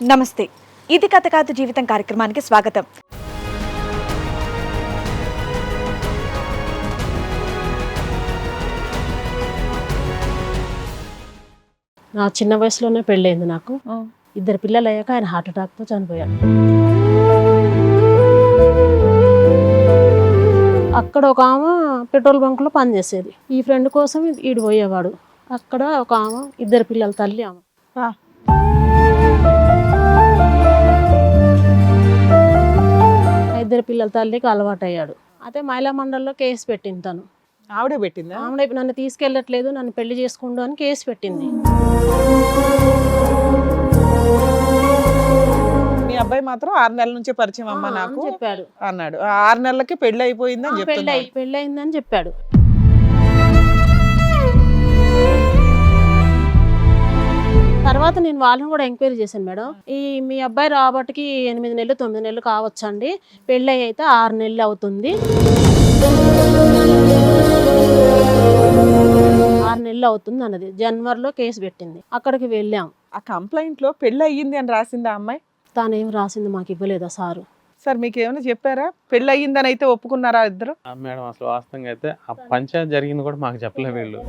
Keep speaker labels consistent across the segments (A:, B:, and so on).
A: నమస్తే, ఇది కథ కాదు జీవితం కార్యక్రమానికి స్వాగతం.
B: నా చిన్న వయసులోనే పెళ్ళైంది నాకు. 2 పిల్లలు అయ్యాక ఆయన హార్ట్ అటాక్తో చనిపోయాడు. అక్కడ ఒక ఆమె పెట్రోల్ బంక్లో పనిచేసేది. ఈ ఫ్రెండ్ కోసం ఈడు పోయేవాడు. అక్కడ ఒక ఆమె 2 పిల్లల తల్లి ఆమె. 2 పిల్లల తల్లికి అలవాటు అయ్యాడు. అయితే మహిళా మండలిలో కేసు పెట్టింది తను.
C: ఆవిడే పెట్టిందా?
B: ఆవిడ నన్ను తీసుకెళ్ళట్లేదు, నన్ను పెళ్లి చేసుకుంటూ అని కేసు పెట్టింది.
C: మీ అబ్బాయి మాత్రం 6 నెలల నుంచే పరిచయం అమ్మ నాకు
B: చెప్పాడు
C: అన్నాడు. 6 నెలలకి పెళ్లి అయిపోయిందని చెప్తున్నాడు.
B: పెళ్లి అయిందని చెప్పాడు. తర్వాత నేను వాళ్ళని కూడా ఎంక్వైరీ చేశాను మేడం. మీ అబ్బాయి రాబట్టికి 8 నెలలు 9 నెలలు కావచ్చండి, పెళ్ళి అయితే 6 నెలలు అవుతుంది, 6 నెలలు అవుతుంది అన్నది. జనవరిలో కేసు పెట్టింది. అక్కడికి వెళ్ళాం.
C: ఆ కంప్లైంట్ లో పెళ్లి అయ్యింది అని రాసిందా అమ్మాయి?
B: తానేం రాసింది మాకు ఇవ్వలేదా సారు?
C: సార్ మీకు ఏమైనా చెప్పారా? పెళ్లి అయ్యిందని అయితే ఒప్పుకున్నారా ఇద్దరు?
D: మేడం అసలు వాస్తవంగా అయితే ఆ పంచాయతీ జరిగింది కూడా మాకు చెప్పలే వీళ్ళు.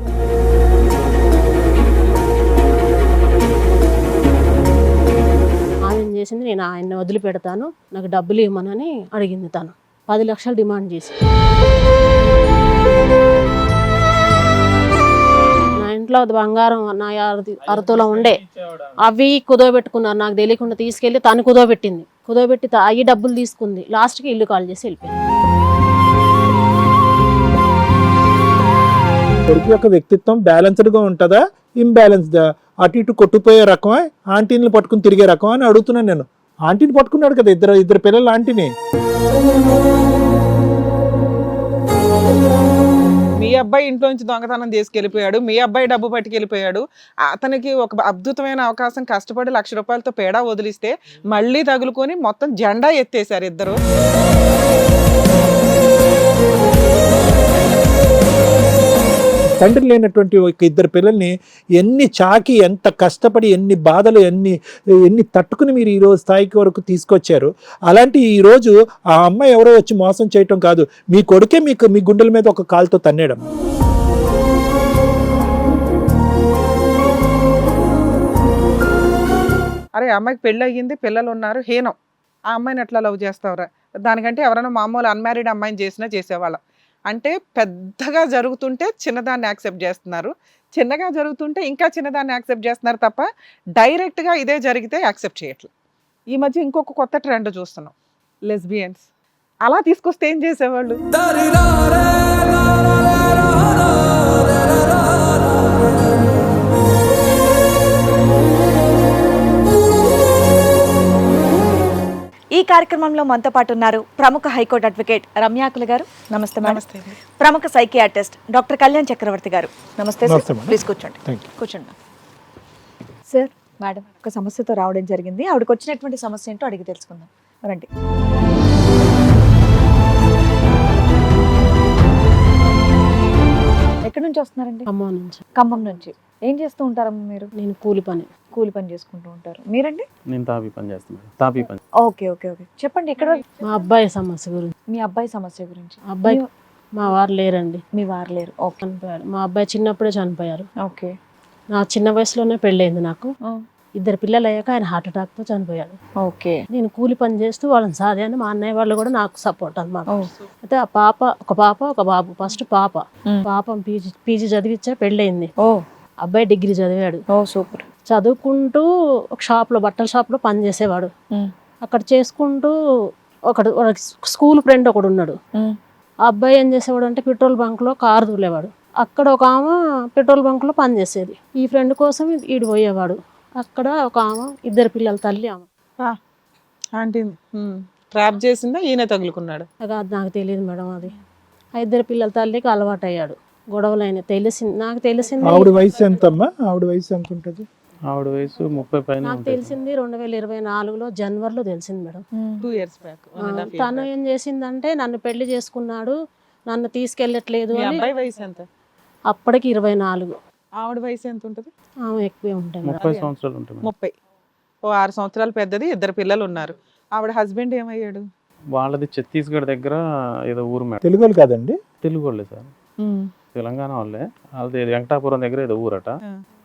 B: ఆమె చేసింది, నేను ఆయన్ని వదిలిపెడతాను, నాకు డబ్బులు ఇవ్వమని అడిగింది. తను 10 లక్షలు డిమాండ్ చేసి. నా ఇంట్లో అది బంగారం నా 6 ఉండే, అవి కుదోబెట్టుకున్నారు. నాకు తెలియకుండా తీసుకెళ్ళి తను కుదోబెట్టింది. కుదోబెట్టి అవి డబ్బులు తీసుకుంది. లాస్ట్కి ఇల్లు కాల్ చేసి వెళ్ళిపోయింది.
E: కొడుకు యొక్క వ్యక్తిత్వం బ్యాలెన్స్డ్గా ఉంటుందా, ఇంబ్యాలెన్స్డా, అటు ఇటు కొట్టుపోయే రకమా, ఆంటీని పట్టుకుని తిరిగే రకమా అని అడుగుతున్నాను నేను. ఆంటీని పట్టుకున్నాడు కదా, ఇద్దరు పిల్లలు ఆంటీని.
C: మీ అబ్బాయి ఇంట్లో నుంచి దొంగతనం తీసుకెళ్లిపోయాడు, మీ అబ్బాయి డబ్బు పట్టుకెళ్ళిపోయాడు. అతనికి ఒక అద్భుతమైన అవకాశం, కష్టపడి 1,00,000 రూపాయలతో పేడా వదిలిస్తే మళ్ళీ తగులుకొని మొత్తం జెండా ఎత్తేసారు ఇద్దరు.
E: తండ్రి లేనటువంటి ఒక 2 పిల్లల్ని ఎన్ని చాకి, ఎంత కష్టపడి, ఎన్ని బాధలు, ఎన్ని తట్టుకుని మీరు ఈరోజు స్థాయికి వరకు తీసుకొచ్చారు. అలాంటి ఈరోజు ఆ అమ్మాయి ఎవరో వచ్చి మోసం చేయటం కాదు, మీ కొడుకే మీ గుండెల మీద ఒక కాలుతో తన్నేయడం.
C: అరే అమ్మాయికి పెళ్ళి అయ్యింది, పిల్లలు ఉన్నారు, హీనం. ఆ అమ్మాయిని ఎట్లా లవ్ చేస్తావురా? దానికంటే ఎవరైనా మామూలు అన్మ్యారీడ్ అమ్మాయిని చేసేవాళ్ళం. అంటే పెద్దగా జరుగుతుంటే చిన్నదాన్ని యాక్సెప్ట్ చేస్తున్నారు, చిన్నగా జరుగుతుంటే ఇంకా చిన్నదాన్ని యాక్సెప్ట్ చేస్తున్నారు తప్ప డైరెక్ట్గా ఇదే జరిగితే యాక్సెప్ట్ చేయట్లేదు. ఈ మధ్య ఇంకొక కొత్త ట్రెండ్ చూస్తున్నాం, లెస్బియన్స్. అలా తీసుకొస్తే ఏం చేసేవాళ్ళు?
A: ఈ కార్యక్రమంలో మనతో పాటు ఉన్నారు ప్రముఖ హైకోర్టు అడ్వకేట్ రమ్యాకుల గారు. నమస్తే మేడం. ప్రముఖ సైకియాట్రిస్ట్ డాక్టర్ కళ్యాణ్ చక్రవర్తి గారు. నమస్తే సార్. ప్లీజ్ కూర్చోండి. కూర్చోండి సార్. మేడం ఒక సమస్యతో రావడం జరిగింది, ఆవిడకి వచ్చినటువంటి సమస్య ఏంటో అడిగి తెలుసుకుందాం రండి. ఎక్కడి నుంచి వస్తున్నారండి?
B: ఖమ్మం నుంచి.
A: ఖమ్మం నుంచి. ఏం చేస్తూ ఉంటారమ్మా మీరు?
B: నేను కూలి పని
A: చేసుకుంటూ ఉంటారు. మీరండి?
D: నేను తాపీ పని చేస్తున్నాను. తాపీ పని.
A: Okay okay okay. చెప్పండి, ఎక్కడ?
B: మా అబ్బాయి సమస్య గురించి.
A: మీ అబ్బాయి సమస్య గురించి.
B: అబ్బాయి మా వారు లేరండి.
A: మీ వారు లేరు? ఓకే.
B: చనిపోయారు. మా అబ్బాయి చిన్నప్పుడే చనిపోయారు.
A: ఓకే.
B: నా చిన్న వయసులోనే పెళ్ళైంది నాకు. 2 పిల్లలు అయ్యాక ఆయన హార్ట్ అటాక్తో చనిపోయాడు.
A: ఓకే.
B: నేను కూలి పని చేస్తూ వాళ్ళని సాధాను. మా అన్నయ్య వాళ్ళు కూడా నాకు సపోర్ట్ అన్నమాట. అయితే ఆ ఒక పాప ఒక బాబు. ఫస్ట్ పాప పీజీ చదివిచ్చా, పెళ్ళయింది. అబ్బాయి డిగ్రీ చదివాడు.
A: సూపర్.
B: చదువుకుంటూ ఒక షాప్లో, బట్టల షాప్లో పని చేసేవాడు. అక్కడ చేసుకుంటూ స్కూల్ ఫ్రెండ్ ఒకడు ఉన్నాడు. ఆ అబ్బాయి ఏం చేసేవాడు అంటే పెట్రోల్ బంక్లో కారు తూలేవాడు. అక్కడ ఒక ఆమె పెట్రోల్ బంక్లో పని చేసేది. ఈ ఫ్రెండ్ కోసం ఈడు పోయేవాడు. అక్కడ ఒక ఆమె 2 పిల్లల తల్లి ఆమె.
C: ఆంటీ ట్రాప్ చేసిందా, ఈయన తగులుకున్నాడు?
B: అది నాకు తెలియదు మేడం. అది 2 పిల్లల తల్లికి అలవాటు అయ్యాడు. గొడవలైన నాకు తెలిసింది.
E: ఆవిడ వయసు ఎంతమ్మా? ఆవిడ వయసు ఎంత ఉంటుంది?
D: ఆవిడ వయసు 30 పైన.
B: నాకు తెలిసింది 2024లో జనవరిలో తెలిసింది మేడం.
C: 2 years back.
B: తను ఏం చేసిందంటే నన్ను పెళ్లి చేసుకున్నాడు, నన్ను తీసుకెళ్ళట్లేదు అని.
C: అబ్బాయి వయసు ఎంత?
B: అప్పటికి 24.
C: ఆవిడ వయసు ఎంత ఉంటుంది?
B: ఆమె ఎక్కువే ఉంటాయి.
D: 30 సంవత్సరాలు ఉంటుంది.
C: 30. ఓ 6 సంవత్సరాలు పెద్దది, 2 పిల్లలు ఉన్నారు. ఆవిడ హస్బెండ్ ఏమయ్యాడు?
D: వాళ్ళది ఛత్తీస్గఢ్ దగ్గర ఏదో ఊరు మేడం.
E: తెలుగు వాళ్ళు కాదండి?
D: తెలుగు వాళ్ళే సార్, తెలంగాణ వాళ్ళే. వాళ్ళది వెంకటాపురం దగ్గర ఏదో ఊరట.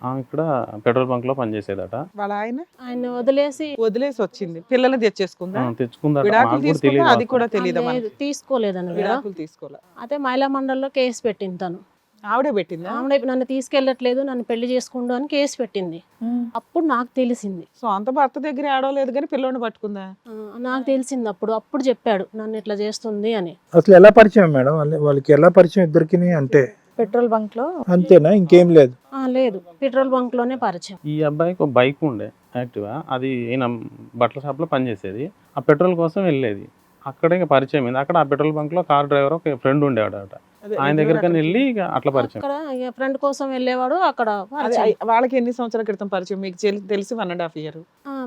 D: ఆమె ఇక్కడ పెట్రోల్ బంక్ లో పనిచేసేదట.
C: వాళ్ళ
B: ఆయన వదిలేసి
C: వదిలేసి వచ్చింది, పిల్లల్ని తెచ్చేసుకుందా?
D: తెచ్చుకుందట.
C: విడాకులు
D: మాకు కూడా
C: తీసుకుందా?
D: తెలియదు.
C: అది కూడా తెలియదా?
B: లేదు, తీసుకోలేదని మేడం.
C: విడాకులు తీసుకోలే.
B: అయితే మహిళా మండలిలో కేసు పెట్టింది తను.
C: ఆవిడే పెట్టిందా?
B: ఆవిడ నన్ను తీసుకెళ్ళట్లేదు, నన్ను పెళ్లి చేసుకుండు అని కేసు పెట్టింది. అప్పుడు నాకు తెలిసింది.
C: సో అంత భర్త దగ్గర ఆడవలేదు కానీ పిల్లోని పట్టుకుందా?
B: నాకు తెలిసింది అప్పుడు చెప్పాడు నన్ను ఇట్లా చేస్తుంది అని.
E: అసలు ఎలా పరిచయం మేడం వాళ్ళకి? ఎలా పరిచయం ఇద్దరికి? అంటే
A: పెట్రోల్ బంక్ లో
E: అంతేనా, ఇంకేం లేదు?
B: లేదు, పెట్రోల్ బంక్ లోనే పరిచయం.
D: ఈ అబ్బాయికి ఒక బైక్ ఉండే యాక్టివా, అది ఈయన బట్టల షాప్ లో పనిచేసేది. ఆ పెట్రోల్ కోసం వెళ్ళేది. అక్కడే ఇంకా పరిచయం అయింది. అక్కడ ఆ పెట్రోల్ బంక్ లో కార్ డ్రైవర్ ఒక ఫ్రెండ్ ఉండేవాడట. ఆయన దగ్గరికి వెళ్ళి ఇక అట్లా పరిచయం.
B: అక్కడ ఫ్రెండ్ కోసం వెళ్ళేవాడు. అక్కడ
C: అది వాళ్ళకి ఎన్ని సంవత్సరాల క్రితం పరిచయం? మీకు తెలిసి 1.5 year.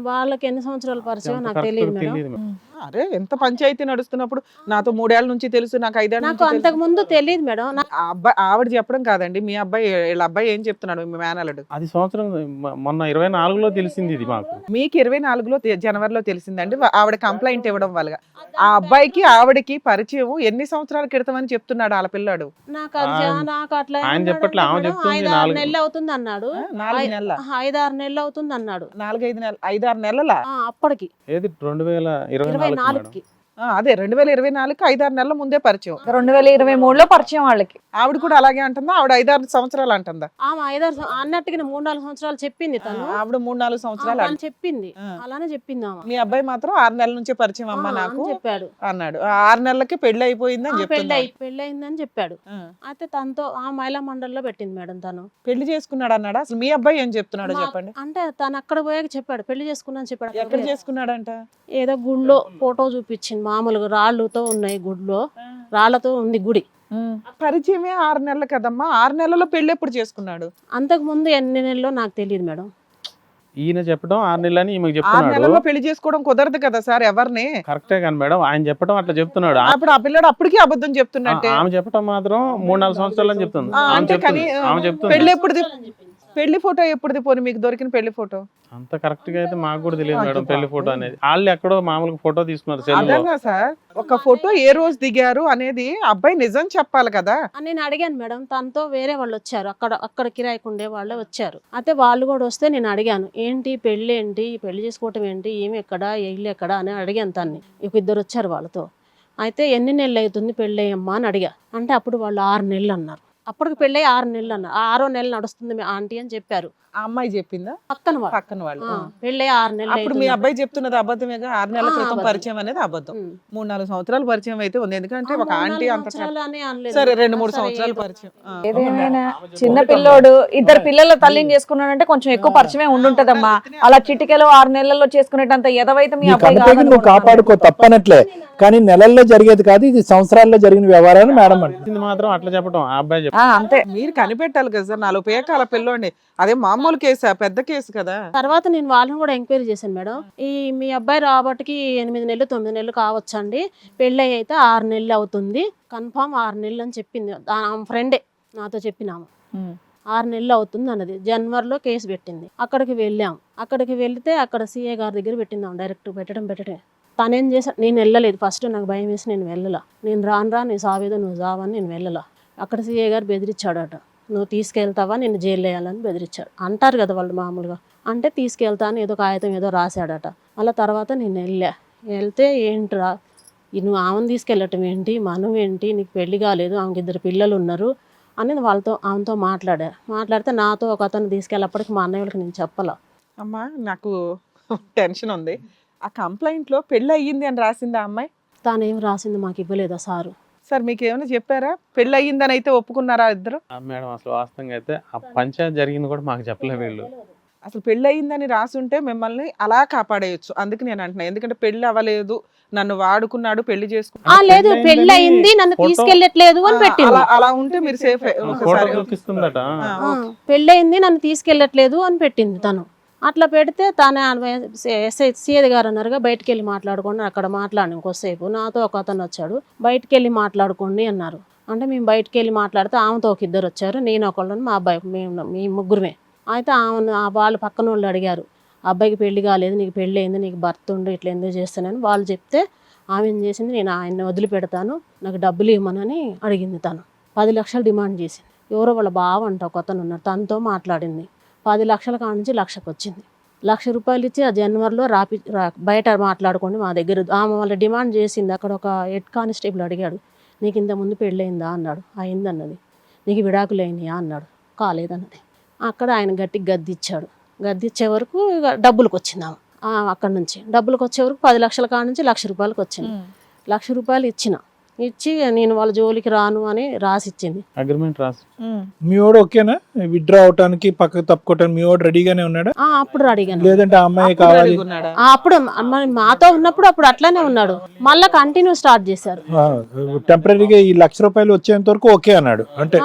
B: వాళ్ళకి ఎన్ని సంవత్సరాల పరిచయం నాకు తెలియదు మేడం.
C: అరే ఎంత పంచాయతీ నడుస్తున్నప్పుడు నాతో 3 ఏళ్ల నుంచి తెలుసు, నాకు 5 ఏళ్ల
B: నాకు అంతకు ముందు తెలియదు మేడం.
C: ఆ అబ్బాయి ఆవిడ చెప్పడం కాదండి, మీ అబ్బాయి వీళ్ళ అబ్బాయి ఏం చెప్తున్నాడు మీ మేనల్లుడు?
D: అది సంవత్సరం మొన్న 24లో తెలిసింది ఇది మాకు.
C: మీకు 24లో జనవరిలో తెలిసిందండి. ఆవిడ కంప్లైంట్ ఇవ్వడం వల్ల ఆ అబ్బాయికి ఆవిడకి పరిచయం ఎన్ని సంవత్సరాల క్రితం అని చెప్తున్నాడు వాళ్ళ పిల్లాడు.
B: నాకు అట్లా
D: ఆయన చెప్పట్లే, ఆమె చెప్తుంది
B: 5-6 నెలలు అవుతుంది అన్నాడు.
C: 4 నెలల
B: 5-6 నెలలు అవుతుంది అన్నాడు.
C: 4-5 నెలలు 5-6 నెలల
B: అప్పటికి
D: ఏది 2024
C: అదే 2024కి 5-6 నెలల ముందే పరిచయం.
A: 2023లో పరిచయం వాళ్ళకి.
C: ఆవిడ కూడా అలాగే అంటుందా? ఆవిడ 5-6 సంవత్సరాలు అంటుందా?
B: ఆమె 5-6 అన్నట్టుగా 3-4 సంవత్సరాలు చెప్పింది తను.
C: ఆవిడ 3-4 సంవత్సరాలు
B: అని చెప్పింది. అలానే చెప్పింది ఆమె.
C: మీ అబ్బాయి మాత్రం 6 నెలల నుంచే పరిచయం అమ్మా నాకు
B: చెప్పాడు
C: అన్నాడు. 6 నెలలకి పెళ్లి అయిపోయిందని చెప్తున్నాడు.
B: పెళ్లి అయిందని చెప్పాడు. అయితే తనతో ఆ మహిళా మండలిలో పెట్టింది మేడం తను.
C: పెళ్లి చేసుకున్నాడు అన్నాడు. అసలు మీ అబ్బాయి ఏం చెప్తున్నాడో చెప్పండి.
B: అంటే తను అక్కడ పోయాక చెప్పాడు పెళ్లి చేసుకున్నాను చెప్పాడు.
C: ఎక్కడ చేసుకున్నాడంట?
B: ఏదో గుడిలో ఫోటో చూపించింది. మామూలుగా రాళ్ళతో ఉన్నాయి, గుడిలో రాళ్లతో ఉంది గుడి.
C: పరిచయమే 6 నెలలు కదమ్మా. 6 నెలల్లో పెళ్లి ఎప్పుడు చేసుకున్నాడు?
B: అంతకు ముందు ఎన్ని నెలలో నాకు తెలియదు మేడం.
D: ఈయన చెప్పడం 6 నెలలని ఈమెకు
C: 6
D: చెప్తున్నాడు.
C: నెలల్లో పెళ్లి చేసుకోవడం కుదరదు కదా సార్ ఎవరిని.
D: కరెక్టే కానీ మేడం, ఆయన చెప్పడం అట్లా చెప్తున్నాడు.
C: అప్పుడు ఆ పిల్లడు అప్పటికి అబద్ధం చెప్తున్నట్టే.
D: ఆమె చెప్పడం మాత్రం 3-4 సంవత్సరాలు అని చెప్తుంది.
C: అంటే కానీ
D: ఆమె చెప్తుంది.
C: పెళ్లి ఎప్పుడుది? పెళ్లి ఫోటో ఎప్పుడుది? పోనీ మీకు దొరికిన పెళ్లి ఫోటో
D: అంత కరెక్ట్ గా అయితే మాకు కూడా తెలియదు మేడం. పెళ్లి ఫోటో అనేది వాళ్ళు ఎక్కడో మామూలుగా ఫోటో తీసుకున్నారు సెల్ లో.
C: అదన్నా సార్, ఒక ఫోటో ఏ రోజు దిగారు అనేది అబ్బాయి నిజం చెప్పాలి కదా.
B: నేను అడిగాను మేడం, తనతో వేరే వాళ్ళు వచ్చారు, అక్కడ కిరాయికి ఉండే వాళ్ళే వచ్చారు. అయితే వాళ్ళు కూడా వస్తే నేను అడిగాను ఏంటి పెళ్లి ఏంటి, పెళ్లి చేసుకోవటం ఏంటి, ఏమి ఎక్కడ ఇల్లు ఎక్కడ అని అడిగాను తన్ని. ఇద్దరు వచ్చారు వాళ్ళతో. అయితే ఎన్ని నెలలు అవుతుంది పెళ్ళి అమ్మా అని అడిగా. అంటే అప్పుడు వాళ్ళు 6 నెలలు అన్నారు. అప్పటికి పెళ్ళి 6 నెలలు అన్నారు. 6వ నెల నడుస్తుంది మీ ఆంటీ అని చెప్పారు.
C: ఆ అమ్మాయి చెప్పిందా? పక్కన వాళ్ళు
B: పెళ్ళి 6 నెలలు.
C: అప్పుడు మీ అబ్బాయి చెప్తున్నది అబద్ధమేగా? 6 నెలల క్రితం పరిచయం అనేది అబద్ధం. 3-4 సంవత్సరాలు పరిచయం అయితే ఉంది. ఎందుకంటే ఒక ఆంటీ అంత సరే 2-3 సంవత్సరాలు పరిచయం.
A: ఏదేమైనా చిన్న పిల్లోడు 2 పిల్లల తల్లిని చేసుకున్నాడంటే కొంచెం ఎక్కువ పరిచయమే ఉండుంటదమ్మా. అలా చిటికెలో 6 నెలల్లో చేసుకునేటంత ఎదవైతే మీ అబ్బాయి
E: నువ్వు కాపాడుకో, తప్పనట్లే. కానీ నెలల్లో జరిగేది కాదు, ఇది సంవత్సరాల్లో జరిగిన వ్యవహారాన్ని మేడం అంటే
D: ఇది మాత్రం అట్లా చెప్పడం ఆ అబ్బాయి
A: అంతే.
C: మీరు కనిపెట్టాలి కదా సార్. 40 ఏకాల పిల్లోండి, అదే మామూలు కేసా? పెద్ద కేసు కదా.
B: తర్వాత నేను వాళ్ళని కూడా ఎంక్వైరీ చేశాను మేడం. మీ అబ్బాయి రాబట్టికి 8 నెలలు 9 నెలలు కావచ్చండి, పెళ్ళి అయితే 6 నెలలు అవుతుంది, కన్ఫామ్ 6 నెలలు అని చెప్పింది. ఆమె ఫ్రెండే నాతో చెప్పినాము. 6 నెలలు అవుతుంది అన్నది. జనవరిలో కేసు పెట్టింది. అక్కడికి వెళ్ళాం. అక్కడికి వెళ్తే అక్కడ సిఏ గారి దగ్గర పెట్టిందాం. డైరెక్ట్ పెట్టడమే. తనేం చేసా, నేను వెళ్ళలేదు. ఫస్ట్ నాకు భయం వేసి నేను వెళ్ళలా. నేను రాను నీ సావేదో నువ్వు జావని నేను వెళ్ళలా. అక్కడ సిఏ గారు బెదిరించాడట, నువ్వు తీసుకెళ్తావా నేను జైలు వేయాలని బెదిరించాడు. అంటారు కదా వాళ్ళు మామూలుగా. అంటే తీసుకెళ్తాను ఏదో కాగితం ఏదో రాశాడట. అలా తర్వాత నేను వెళ్తే ఏంట్రా నువ్వు ఆమెను తీసుకెళ్ళటం ఏంటి, మనం ఏంటి, నీకు పెళ్లి కాలేదు, ఆమెకి 2 పిల్లలు ఉన్నారు అని ఆమెతో మాట్లాడితే నాతో ఒక అతను తీసుకెళ్ళప్పటికి మా అన్నయ్య వాళ్ళకి నేను చెప్పాల.
C: అమ్మా నాకు టెన్షన్ ఉంది. ఆ కంప్లైంట్ లో పెళ్లి అయ్యింది అని రాసిందా అమ్మాయి?
B: తానేం రాసింది మాకు ఇవ్వలేదా సారు?
C: సార్ మీకు ఏమైనా చెప్పారా? పెళ్లి అయ్యిందని అయితే ఒప్పుకున్నారా ఇద్దరు?
D: మేడం అసలు వాస్తవంగా అయితే ఆ పంచాయతీ జరిగింది కూడా మాకు చెప్పలేదు వీళ్ళు.
C: అసలు పెళ్లి అయ్యిందని రాసుంటే మిమ్మల్ని అలా కాపాడేయచ్చు. అందుకు నేను అంటున్నా, ఎందుకంటే పెళ్లి అవ్వలేదు, నన్ను వాడుకున్నాడు, పెళ్లి చేసుకున్నాడు.
B: లేదు పెళ్లి అయింది నన్ను తీసుకెళ్ళట్లేదు అని పెట్టింది.
C: అలా ఉంటే మీరు సేఫ్.
B: పెళ్లి అయింది నన్ను తీసుకెళ్ళట్లేదు అని పెట్టింది తను. అట్లా పెడితే తన సీఎ గారు అన్నారుగా బయటికి వెళ్ళి మాట్లాడుకోండి. అక్కడ మాట్లాడి ఇంకోసేపు నాతో ఒక అతను వచ్చాడు, బయటికి వెళ్ళి మాట్లాడుకోండి అన్నారు. అంటే మేము బయటికి వెళ్ళి మాట్లాడితే ఆమెతో ఒక 2 వచ్చారు, నేను ఒకళ్ళని మా అబ్బాయి, మీ ముగ్గురమే. అయితే ఆమె వాళ్ళు పక్కన వాళ్ళు అడిగారు, అబ్బాయికి పెళ్లి కాలేదు, నీకు పెళ్ళి అయింది, నీకు భర్త ఉండు, ఇట్లా ఎందుకు చేస్తానని వాళ్ళు చెప్తే ఆమె ఏం చేసింది, నేను ఆయన్ని వదిలిపెడతాను, నాకు డబ్బులు ఇవ్వమని అడిగింది. తను 10 లక్షలు డిమాండ్ చేసింది. ఎవరో వాళ్ళ బావ అంట ఒక అతను ఉన్నారు, తనతో మాట్లాడింది. 10 లక్షల కాడ నుంచి 1,00,000కి వచ్చింది. 1,00,000 రూపాయలు ఇచ్చి ఆ జనవరిలో బయట మాట్లాడుకోండి మా దగ్గర. ఆమె వాళ్ళ డిమాండ్ చేసింది. అక్కడ ఒక హెడ్ కానిస్టేబుల్ అడిగాడు, నీకు ఇంతకుముందు పెళ్ళయిందా అన్నాడు. అయిందన్నది. నీకు విడాకులు అయినాయా అన్నాడు. కాలేదన్నది. అక్కడ ఆయన గట్టిగా గద్దిచ్చాడు. గద్దిచ్చే వరకు ఇక డబ్బులకు వచ్చింది ఆమె. అక్కడ నుంచి డబ్బులకు వచ్చే వరకు 10 లక్షల కాడ నుంచి 1,00,000 రూపాయలకు వచ్చింది. 1,00,000 రూపాయలు ఇచ్చి నేను వాళ్ళ జోలికి రాను అని రాసిచ్చింది.
D: అగ్రిమెంట్ రాసి
E: మీ వాడు ఓకేనా విత్డ్రా అవటానికి పక్కకు తప్పుకోవటానికి? మీ వాడు రెడీగానే ఉన్నాడా?
B: అప్పుడు అడిగాను.
E: లేదంటే ఆ అమ్మాయి కావాలి
B: అప్పుడు మాతో ఉన్నప్పుడు అప్పుడు అట్లానే ఉన్నాడు. మళ్ళీ కంటిన్యూ స్టార్ట్ చేశారు.
E: టెంపరీగా ఈ 1,00,000 రూపాయలు వచ్చేంత వరకు ఓకే అన్నాడు. అంటే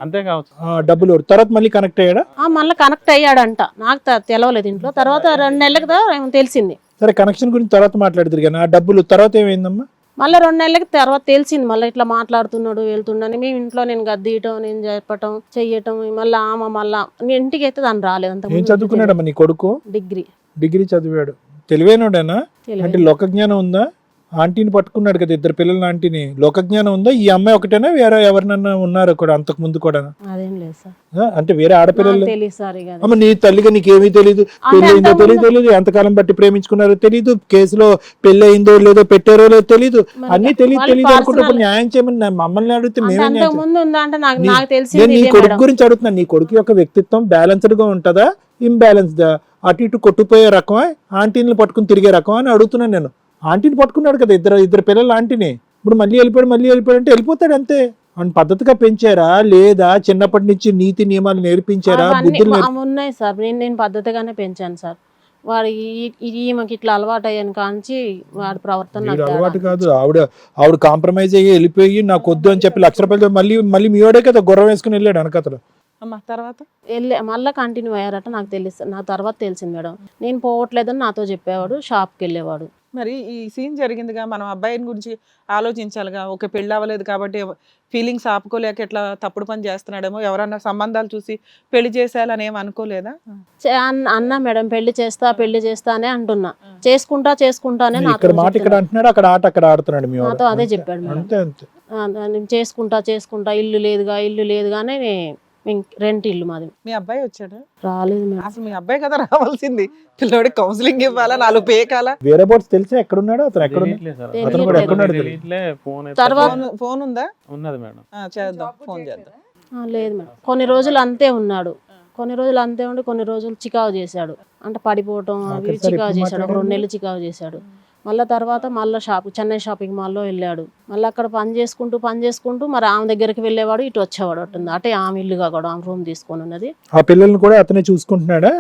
D: అంతే కావచ్చు.
E: డబ్బులు తర్వాత మళ్ళీ కనెక్ట్ అయ్యాడా?
B: మళ్ళీ కనెక్ట్ అయ్యాడంట. నాకు తెలవలేదు ఇంట్లో. తర్వాత 2 నెలలకు ఏమో తెలిసింది.
E: సరే, కనెక్షన్ గురించి తర్వాత మాట్లాడుతారు కానీ ఆ డబ్బులు తర్వాత ఏమైందమ్మా?
B: మళ్ళీ 2 నెలలకి తర్వాత తెలిసింది. మళ్ళీ ఇట్లా మాట్లాడుతున్నాడు, వెళ్తున్నాను. మేము ఇంట్లో నేను గద్దీయటం, నేను చెప్పటం, చెయ్యటం. మళ్ళీ ఆమె మళ్ళీ ఇంటికి అయితే దాన్ని రాలేదు.
E: ఏం చదువుకున్నాడమ్మా నీ కొడుకు? డిగ్రీ చదివాడు. తెలివైనోడేనా? అంటే లోకజ్ఞానం ఉందా? ఆంటీని పట్టుకున్నాడు కదా, 2 పిల్లల ఆంటీని. లోకజ్ఞానం ఉందా? ఈ అమ్మాయి ఒకటేనా వేరే ఎవరినన్నా ఉన్నారు కూడా అంతకు ముందు కూడా?
B: అదేం లేదు సార్.
E: అంటే వేరే ఆడపిల్లలు?
B: తెలియదు సార్.
E: అమ్మ నీ తల్లిగా నీకేమీ తెలీదు? పెళ్లి అయిందో తెలియదు, ఎంతకాలం బట్టి ప్రేమించుకున్నారో తెలీదు, కేసులో పెళ్లి అయిందో లేదో పెట్టారో లేదో తెలీదు, అన్ని తెలియదు అనుకుంటే న్యాయం చేయమని మమ్మల్ని అడిగితే మేమే నేను నీ కొడుకు గురించి అడుగుతున్నాను. నీ కొడుకు యొక్క వ్యక్తిత్వం బ్యాలెన్స్డ్ గా ఉంటుందా, ఇంబ్యాలెన్స్డా? అటు ఇటు కొట్టుపోయే రకమా, ఆంటీని పట్టుకుని తిరిగే రకమా అని అడుగుతున్నాను నేను. ఆంటీని పట్టుకున్నాడు కదా, ఇద్దరు పిల్లలు ఆంటీని. ఇప్పుడు మళ్ళీ వెళ్ళిపోయాడు అంటే వెళ్ళిపోతాడు అంతే. అని పద్ధతిగా పెంచారా లేదా? చిన్నప్పటి నుంచి నీతి నియమాలు నేర్పించారా? బుద్ధులు
B: ఉన్నాయి సార్. నేను పద్ధతిగానే పెంచాను సార్. వాడు ఈమెకి ఇట్లా అలవాటు అయ్యాను కాంచి వాడి ప్రవర్తన
E: అలవాటు కాదు. ఆవిడ కాంప్రమైజ్ అయ్యి వెళ్ళిపోయి నాకు వద్దు అని చెప్పి 1,00,000 రూపాయలు మళ్ళీ మీ వాడే కదా గుర్రం వేసుకుని వెళ్ళాడు వెనకతలు.
C: తర్వాత
B: మళ్ళీ కంటిన్యూ అయ్యారట. నాకు తెలుసు, నా తర్వాత తెలిసింది మేడం. నేను పోవట్లేదని నాతో చెప్పేవాడు, షాప్కి వెళ్ళేవాడు.
C: మరి ఈ సీన్ జరిగిందిగా, మనం అబ్బాయిని గురించి ఆలోచించాలిగా. ఒక పెళ్ళి అవ్వలేదు కాబట్టి ఫీలింగ్స్ ఆపుకోలేక ఇట్లా తప్పుడు పని చేస్తున్నాడేమో, ఎవరన్నా సంబంధాలు చూసి పెళ్లి చేసేయాలని ఏం అనుకోలేదా?
B: అన్నా మేడం, పెళ్లి చేస్తానే అంటున్నా. చేసుకుంటానే
E: ఇక్కడ మాట ఇక్కడ అంటున్నాడు, అక్కడ ఆట అక్కడ ఆడుతున్నాడు.
B: నాతో అదే చెప్పాడు మేడం. చేసుకుంటా ఇల్లు లేదుగానే రెంట్ ఇల్లు మాది.
C: మీ అబ్బాయి వచ్చాడు?
B: రాలేదు మేడం.
C: అసలు మీ అబ్బాయి కదా రావాల్సింది. పిల్లోడి కౌన్సిలింగ్ ఇవ్వాలా, 4 పేకాలా?
E: వేరే బోర్డ్స్ తెలిసే ఎక్కడున్నాడు అతను?
C: ఫోన్ ఉందా?
D: ఉన్నది మేడం.
C: చేద్దాం, ఫోన్ చేద్దాం.
B: లేదు మేడం. కొన్ని రోజులు అంతే ఉన్నాడు. కొన్ని రోజులు చికాకు చేశాడు. అంటే పడిపోవటం అవి చికాకు చేశాడు. 2 నెలలు చికాకు చేశాడు. మళ్ళీ తర్వాత చెన్నై షాపింగ్ మాల్లో వెళ్ళాడు. మళ్ళీ అక్కడ పని చేసుకుంటూ మరి ఆమె దగ్గరికి వెళ్ళేవాడు, ఇటు వచ్చేవాడు. అటే ఆమె ఇల్లుగా కూడా ఆమె రూమ్ తీసుకొని ఉన్నది.
E: ఆ పిల్లల్ని కూడా అతనే చూసుకుంటున్నాడా?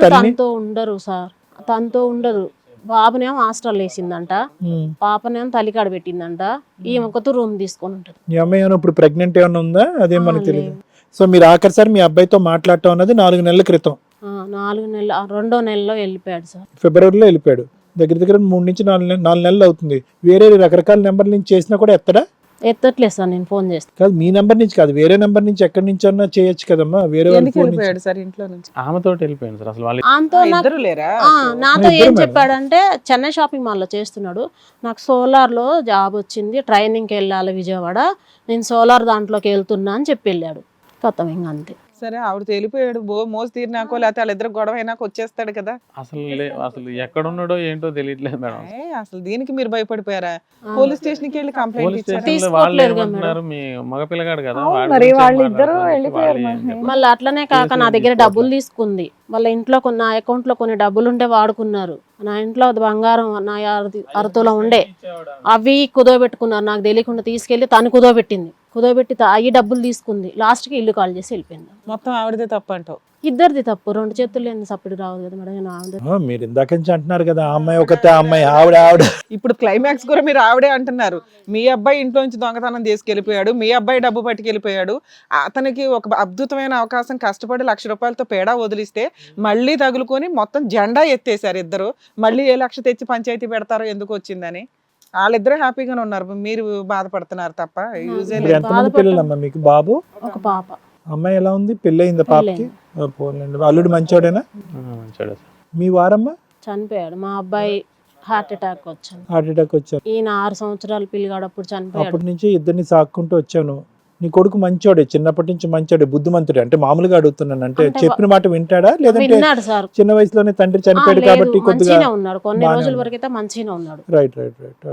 B: తనతో ఉండరు సార్, తనతో ఉండరు. బాబునేమో హాస్టల్ వేసిందంట, పాపనేమో తల్లికాడ పెట్టిందంట. ఈమె ఒకతో రూమ్ తీసుకొని ఉంటుంది.
E: మీ అమ్మాయి ఇప్పుడు ప్రెగ్నెంట్ ఏమైనా ఉందా? అదేం మనకు తెలియదు. సో మీరు ఆఖరిసారి మీ అబ్బాయితో మాట్లాడటం అన్నది 4 నెలల క్రితం.
B: 4 నెలలు, 2వ నెలలో వెళ్ళిపోయాడు సార్.
E: ఫిబ్రవరిలో వెళ్ళిపోయాడు. దగ్గర 3 నుంచి 4 నెలలు అవుతుంది. వేరే రకరకాల నెంబర్ నుంచి చేసినా కూడా
B: ఎత్తట్లేదు సార్. నేను ఫోన్ చేస్తాను
E: కాదు, మీ నెంబర్ నుంచి కాదు, వేరే నెంబర్ నుంచి ఎక్కడి నుంచి అన్నా చేయొచ్చు కదమ్మా. వేరే
C: వెళ్ళిపోయాడు సార్ ఇంట్లో నుంచి.
D: ఆమెతో వెళ్ళిపోయాడు సార్. అసలు వాళ్ళు
B: నాతో ఏం చెప్పాడంటే, చెన్నై షాపింగ్ మాల్లో చేస్తున్నాడు, నాకు సోలార్లో జాబ్ వచ్చింది, ట్రైనింగ్కి వెళ్ళాలి విజయవాడ, నేను సోలార్ దాంట్లోకి వెళ్తున్నా అని చెప్పి వెళ్ళాడు. కొత్త ఇంకా అంతే.
C: సరే, ఆవిడ తెలిపోయాడు, మోసి తీరినాకో లేకపోతే వాళ్ళిద్దరు గొడవ అయినాక వచ్చేస్తాడు కదా.
D: అసలు ఎక్కడ ఉన్నాడో ఏంటో తెలియట్లేదు మేడం.
C: అసలు దీనికి మీరు భయపడిపోయారా? పోలీస్ స్టేషన్ కి వెళ్ళి కంప్లైంట్ ఇచ్చారు.
D: వాళ్ళు ఏమంటున్నారు, మీ మగ పిల్లగాడు కదా,
B: మళ్ళీ అట్లనే కాక నా దగ్గర డబ్బులు తీసుకుంది. వాళ్ళ ఇంట్లో నా అకౌంట్ లో కొన్ని డబ్బులు ఉంటే వాడుకున్నారు. నా ఇంట్లో బంగారం నా 6 ఉండే, అవి కుదోబెట్టుకున్నారు. నాకు తెలియకుండా తీసుకెళ్లి తను కుదోబెట్టింది. కుదోబెట్టి ఈ డబ్బులు తీసుకుంది. లాస్ట్ కి ఇల్లు కాల్ చేసి వెళ్ళిపోయింది.
C: మొత్తం ఆవిడదే తప్పు అంటావు?
B: ఇద్దరిది తప్పు. 2 చేతులు లేని సప్పుడు రావు కదా మేడం.
E: మీరు ఇందాక నుంచి అంటున్నారు కదా, అమ్మాయి ఒకతే, అమ్మాయి ఆవిడ.
C: ఇప్పుడు క్లైమాక్స్ కూడా మీరు ఆవిడే అంటున్నారు. మీ అబ్బాయి ఇంట్లో నుంచి దొంగతనం తీసుకెళ్లిపోయాడు, మీ అబ్బాయి డబ్బు పట్టుకెళ్ళిపోయాడు. అతనికి ఒక అద్భుతమైన అవకాశం, కష్టపడి 1,00,000 రూపాయలతో పేడా వదిలిస్తే మళ్ళీ తగులుకొని మొత్తం జెండా ఎత్తేసారు ఇద్దరు. మళ్ళీ ఏ 1,00,000 తెచ్చి పంచాయతీ పెడతారో ఎందుకు వచ్చిందని. వాళ్ళిద్దరూ హ్యాపీగానే ఉన్నారు, మీరు బాధపడుతున్నారు తప్ప.
E: ఎంతమంది పిల్లలమ్మా మీకు? బాబు,
B: ఒక పాప.
E: అమ్మాయి ఎలా ఉంది? పెళ్ళి అయిందా పాపకి? అల్లుడు మంచోడేనా? మీ వారమ్మ
B: చనిపోయాడు. మా అబ్బాయి హార్ట్ అటాక్ వచ్చింది.
E: హార్ట్ అటాక్ వచ్చారు.
B: ఈయన 6 సంవత్సరాల పిల్లగాడు అప్పుడు చనిపోయాడు.
E: అప్పటి నుంచి ఇద్దరిని సాక్కుంటూ వచ్చాను. నీ కొడుకు మంచోడే, చిన్నప్పటి నుంచి మంచోడే, బుద్ధిమంతుడే. అంటే మామూలుగా అడుగుతున్నాను, అంటే చెప్పిన మాట వింటాడా లేదంటే
B: విన్నాడు సార్.
E: చిన్న వయసులోనే తండ్రి చనిపోయాడు కాబట్టి కొద్దిగా
B: మంచిగా ఉన్నాడు. కొన్ని రోజుల వరకు అయితే మంచిగా ఉన్నాడు.
E: రైట్.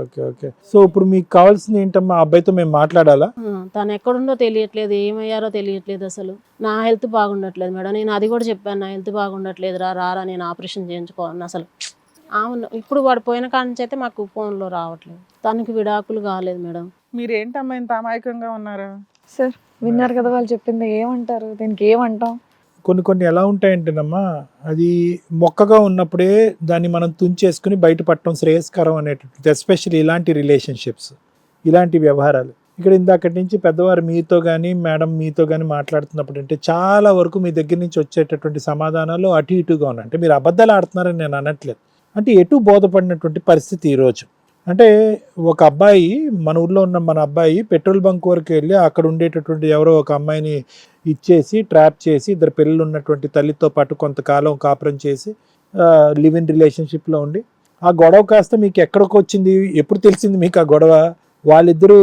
E: Okay okay. సో ఇప్పుడు మీకు కావాల్సింది ఏంటమ్మా? అబ్బాయితో మేము మాట్లాడాలా?
B: తను ఎక్కడుందో తెలియట్లేదు, ఏమయ్యారో తెలియట్లేదు. అసలు నా హెల్త్ బాగుండట్లేదు మేడం. నేను అది కూడా చెప్పాను, నా హెల్త్ బాగుండట్లేదు, రారా నేను ఆపరేషన్ చేయించుకోవాలని. అసలు అవును, ఇప్పుడు వాడు పోయిన కాడ నుంచి అయితే మాకు ఫోన్లో రావట్లేదు. తనకి విడాకులు కాలేదు మేడం.
C: మీరేంటమ్మా ఇంత అమాయకంగా ఉన్నారా?
A: సార్ విన్నారు కదా వాళ్ళు చెప్పింది, ఏమంటారు దీనికి? ఏమంటాం?
E: కొన్ని ఎలా ఉంటాయంటేనమ్మా, అది మొక్కగా ఉన్నప్పుడే దాన్ని మనం తుంచేసుకుని బయటపడటం శ్రేయస్కరం అనేటటువంటి, ఎస్పెషల్లీ ఇలాంటి రిలేషన్షిప్స్, ఇలాంటి వ్యవహారాలు. ఇక్కడ ఇందాకటి నుంచి పెద్దవారు మీతో కానీ మేడం మీతో కానీ మాట్లాడుతున్నప్పుడు అంటే చాలా వరకు మీ దగ్గర నుంచి వచ్చేటటువంటి సమాధానాలు అటు ఇటుగా ఉన్నాయి. అంటే మీరు అబద్ధాలు ఆడుతున్నారని నేను అనట్లేదు, అంటే ఎటు బోధపడినటువంటి పరిస్థితి ఈరోజు. అంటే ఒక అబ్బాయి, మన ఊర్లో ఉన్న మన అబ్బాయి పెట్రోల్ బంక్ వరకు వెళ్ళి అక్కడ ఉండేటటువంటి ఎవరో ఒక అమ్మాయిని ఇచ్చేసి ట్రాప్ చేసి ఇద్దరు పిల్లలు ఉన్నటువంటి తల్లితో పాటు కొంతకాలం కాపురం చేసి లివ్ ఇన్ రిలేషన్షిప్లో ఉండి ఆ గొడవ కాస్త మీకు ఎక్కడికి వచ్చింది, ఎప్పుడు తెలిసింది మీకు ఆ గొడవ? వాళ్ళిద్దరూ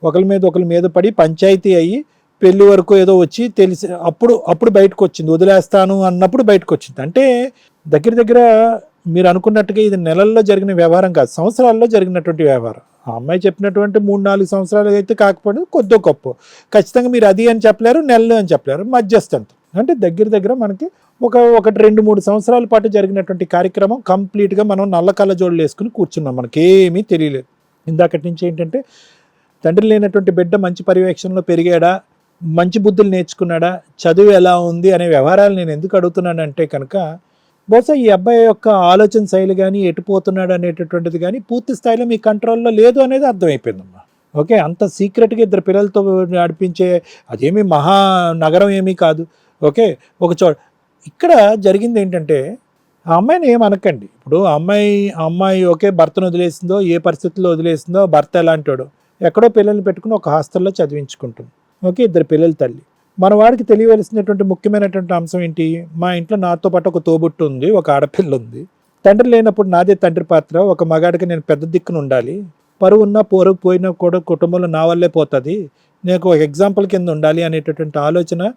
E: ఒకరి మీద పడి పంచాయతీ అయ్యి పెళ్లి వరకు ఏదో వచ్చి తెలిసి అప్పుడు బయటకు వచ్చింది, వదిలేస్తాను అన్నప్పుడు బయటకు వచ్చింది. అంటే దగ్గర మీరు అనుకున్నట్టుగా ఇది నెలల్లో జరిగిన వ్యవహారం కాదు, సంవత్సరాల్లో జరిగినటువంటి వ్యవహారం. ఆ అమ్మాయి చెప్పినటువంటి 3-4 సంవత్సరాలు అయితే కాకపోతే కొద్దో గొప్ప, ఖచ్చితంగా మీరు అది అని చెప్పలేరు, నెలలు అని చెప్పలేరు, మధ్యస్థంత. అంటే దగ్గర మనకి ఒక 2-3 సంవత్సరాల పాటు జరిగినటువంటి కార్యక్రమం కంప్లీట్గా మనం నల్ల కళ్ళజోళ్ళు వేసుకుని కూర్చున్నాం, మనకేమీ తెలియలేదు. ఇందాకటి నుంచి ఏంటంటే తండ్రి లేనటువంటి బిడ్డ మంచి పర్యవేక్షణలో పెరిగాడా, మంచి బుద్ధులు నేర్చుకున్నాడా, చదువు ఎలా ఉంది అనే వ్యవహారాలు నేను ఎందుకు అడుగుతున్నానంటే కనుక బహుశా ఈ అబ్బాయి యొక్క ఆలోచన శైలి కానీ ఎటుపోతున్నాడు అనేటటువంటిది కానీ పూర్తి స్థాయిలో మీ కంట్రోల్లో లేదు అనేది అర్థమైపోయిందమ్మా. ఓకే, అంత సీక్రెట్గా ఇద్దరు పిల్లలతో నడిపించే అదేమీ మహానగరం ఏమీ కాదు. ఓకే, ఇక్కడ జరిగింది ఏంటంటే ఆ అమ్మాయిని ఏమనకండి. ఇప్పుడు అమ్మాయి ఓకే భర్తను వదిలేసిందో, ఏ పరిస్థితుల్లో వదిలేసిందో, భర్త ఎలాంటివాడో ఎక్కడో పిల్లల్ని పెట్టుకుని ఒక హాస్టల్లో చదివించుకుంటుంది. ఓకే, ఇద్దరు పిల్లల తల్లి. మన వాడికి తెలియవలసినటువంటి ముఖ్యమైనటువంటి అంశం ఏంటి? మా ఇంట్లో నాతో పాటు ఒక తోబుట్టు ఉంది, ఒక ఆడపిల్ల ఉంది. తండ్రి లేనప్పుడు నాదే తండ్రి పాత్ర, ఒక మగాడికి నేను పెద్ద దిక్కును ఉండాలి, పరువు ఉన్నా పోరుకు పోయినా కూడా కుటుంబంలో నా వల్లే పోతుంది, నేను ఒక ఎగ్జాంపుల్ కింద ఉండాలి అనేటటువంటి ఆలోచన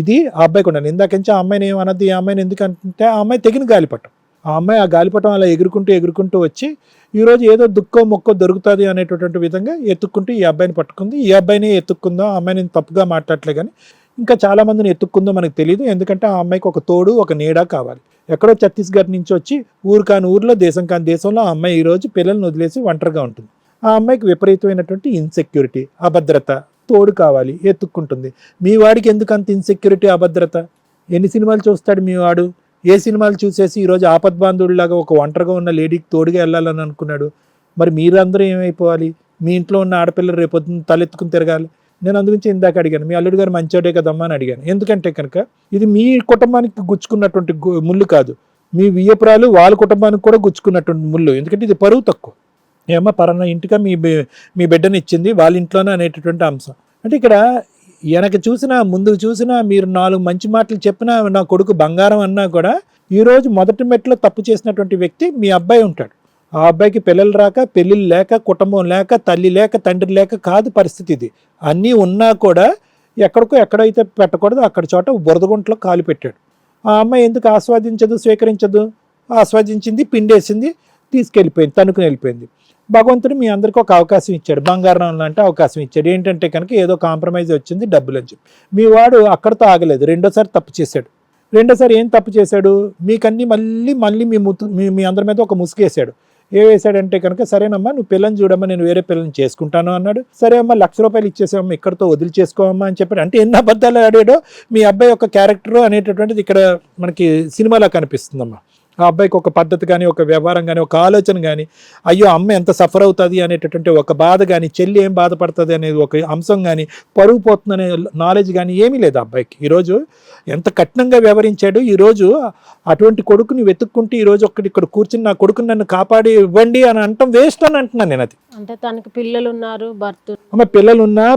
E: ఇది ఆ అబ్బాయికి ఉండాలి. ఇందాకించి ఆ అమ్మాయిని ఏమన్నది, ఈ అమ్మాయిని ఎందుకంటే ఆ అమ్మాయి తెగిన గాలిపటం. ఆ అమ్మాయి ఆ గాలిపటం అలా ఎగురుకుంటూ వచ్చి ఈరోజు ఏదో దుక్కో మొక్కో దొరుకుతుంది అనేటటువంటి విధంగా ఎత్తుక్కుంటూ ఈ అబ్బాయిని పట్టుకుంది. ఈ అబ్బాయిని ఎత్తుక్కుందో, ఆ అమ్మాయిని తప్పుగా మాట్లాడలే కానీ ఇంకా చాలా మందిని ఎత్తుక్కుందో మనకు తెలియదు. ఎందుకంటే ఆ అమ్మాయికి ఒక తోడు, ఒక నీడ కావాలి. ఎక్కడో ఛత్తీస్గఢ్ నుంచి వచ్చి ఊరు కాని ఊర్లో, దేశం కాని దేశంలో ఆ అమ్మాయి ఈరోజు పిల్లల్ని వదిలేసి ఒంటరిగా ఉంటుంది. ఆ అమ్మాయికి విపరీతమైనటువంటి ఇన్సెక్యూరిటీ, అభద్రత, తోడు కావాలి, ఎత్తుక్కుంటుంది. మీ వాడికి ఎందుకు అంత ఇన్సెక్యూరిటీ, అభద్రత? ఎన్ని సినిమాలు చూస్తాడు మీ వాడు? ఏ సినిమాలు చూసేసి ఈరోజు ఆపద్బాంధుడిలాగా ఒక ఒంటరిగా ఉన్న లేడీకి తోడుగా వెళ్ళాలని అనుకున్నాడు? మరి మీరందరూ ఏమైపోవాలి? మీ ఇంట్లో ఉన్న ఆడపిల్లలు రేపొద్దున తలెత్తుకుని తిరగాలి. నేను అందుగురించి ఇందాక అడిగాను, మీ అల్లుడు గారు మంచోడే కదమ్మా అని అడిగాను. ఎందుకంటే కనుక ఇది మీ కుటుంబానికి గుచ్చుకున్నటువంటి ముళ్ళు కాదు, మీ వియ్యపురాలు వాళ్ళ కుటుంబానికి కూడా గుచ్చుకున్నటువంటి ముళ్ళు. ఎందుకంటే ఇది పరువు తక్కువ. ఏమో పరాన్న ఇంటిగా మీ బిడ్డని ఇచ్చింది వాళ్ళ ఇంట్లోనే అనేటటువంటి అంశం. అంటే ఇక్కడ వెనక చూసినా ముందుకు చూసినా మీరు 4 మంచి మాటలు చెప్పినా, నా కొడుకు బంగారం అన్నా కూడా ఈరోజు మొదటి మెట్లో తప్పు చేసినటువంటి వ్యక్తి మీ అబ్బాయి ఉంటాడు. ఆ అబ్బాయికి పిల్లలు రాక, పెళ్ళిళ్ళు లేక, కుటుంబం లేక, తల్లి లేక, తండ్రి లేక కాదు పరిస్థితి ఇది. అన్నీ ఉన్నా కూడా ఎక్కడైతే పెట్టకూడదు అక్కడ చోట బురదగుంటలో కాలు పెట్టాడు. ఆ అమ్మాయి ఎందుకు ఆస్వాదించదు, స్వీకరించదు? ఆస్వాదించింది, పిండేసింది, తీసుకెళ్ళిపోయింది, తనుకుని వెళ్ళిపోయింది. భగవంతుడు మీ అందరికీ ఒక అవకాశం ఇచ్చాడు, బంగారం లాంటి అవకాశం ఇచ్చాడు. ఏంటంటే కనుక ఏదో కాంప్రమైజ్ వచ్చింది, డబ్బులు అని చెప్పి. మీ వాడు అక్కడితో ఆగలేదు, రెండోసారి తప్పు చేశాడు. రెండోసారి ఏం తప్పు చేశాడు? మీకన్నీ మళ్ళీ మీ అందరి మీద ఒక ముసుగేశాడు. ఏ వేశాడంటే కనుక, సరేనమ్మా నువ్వు పిల్లని చూడమ్మా, నేను వేరే పిల్లని చేసుకుంటాను అన్నాడు. సరే అమ్మా, ₹1,00,000 ఇచ్చేసామమ్మా, ఇక్కడతో వదిలి చేసుకోవమ్మా అని చెప్పాడు. అంటే ఎన్ని అబద్ధాలు ఆడాడో మీ అబ్బాయి యొక్క క్యారెక్టర్ అనేటటువంటిది ఇక్కడ మనకి సినిమాలో కనిపిస్తుందమ్మా. ఆ అబ్బాయికి ఒక పద్ధతి కానీ, ఒక వ్యవహారం కానీ, ఒక ఆలోచన కానీ, అయ్యో అమ్మ ఎంత సఫర్ అవుతుంది అనేటటువంటి ఒక బాధ కానీ, చెల్లి ఏం బాధపడుతుంది అనేది ఒక అంశం కానీ, పరుగు పోతుందనే నాలెడ్జ్ కానీ ఏమీ లేదు ఆ అబ్బాయికి. ఈరోజు ఎంత కఠినంగా వ్యవహరించాడు. ఈరోజు అటువంటి కొడుకుని వెతుక్కుంటే ఈరోజు ఇక్కడ కూర్చుని నా కొడుకుని నన్ను కాపాడి ఇవ్వండి అని అంటాం వేస్ట్ అని అంటున్నాను నేను. అది
B: అంటే తనకి పిల్లలు ఉన్నారు, భర్త.
E: అమ్మ పిల్లలున్నా ఆ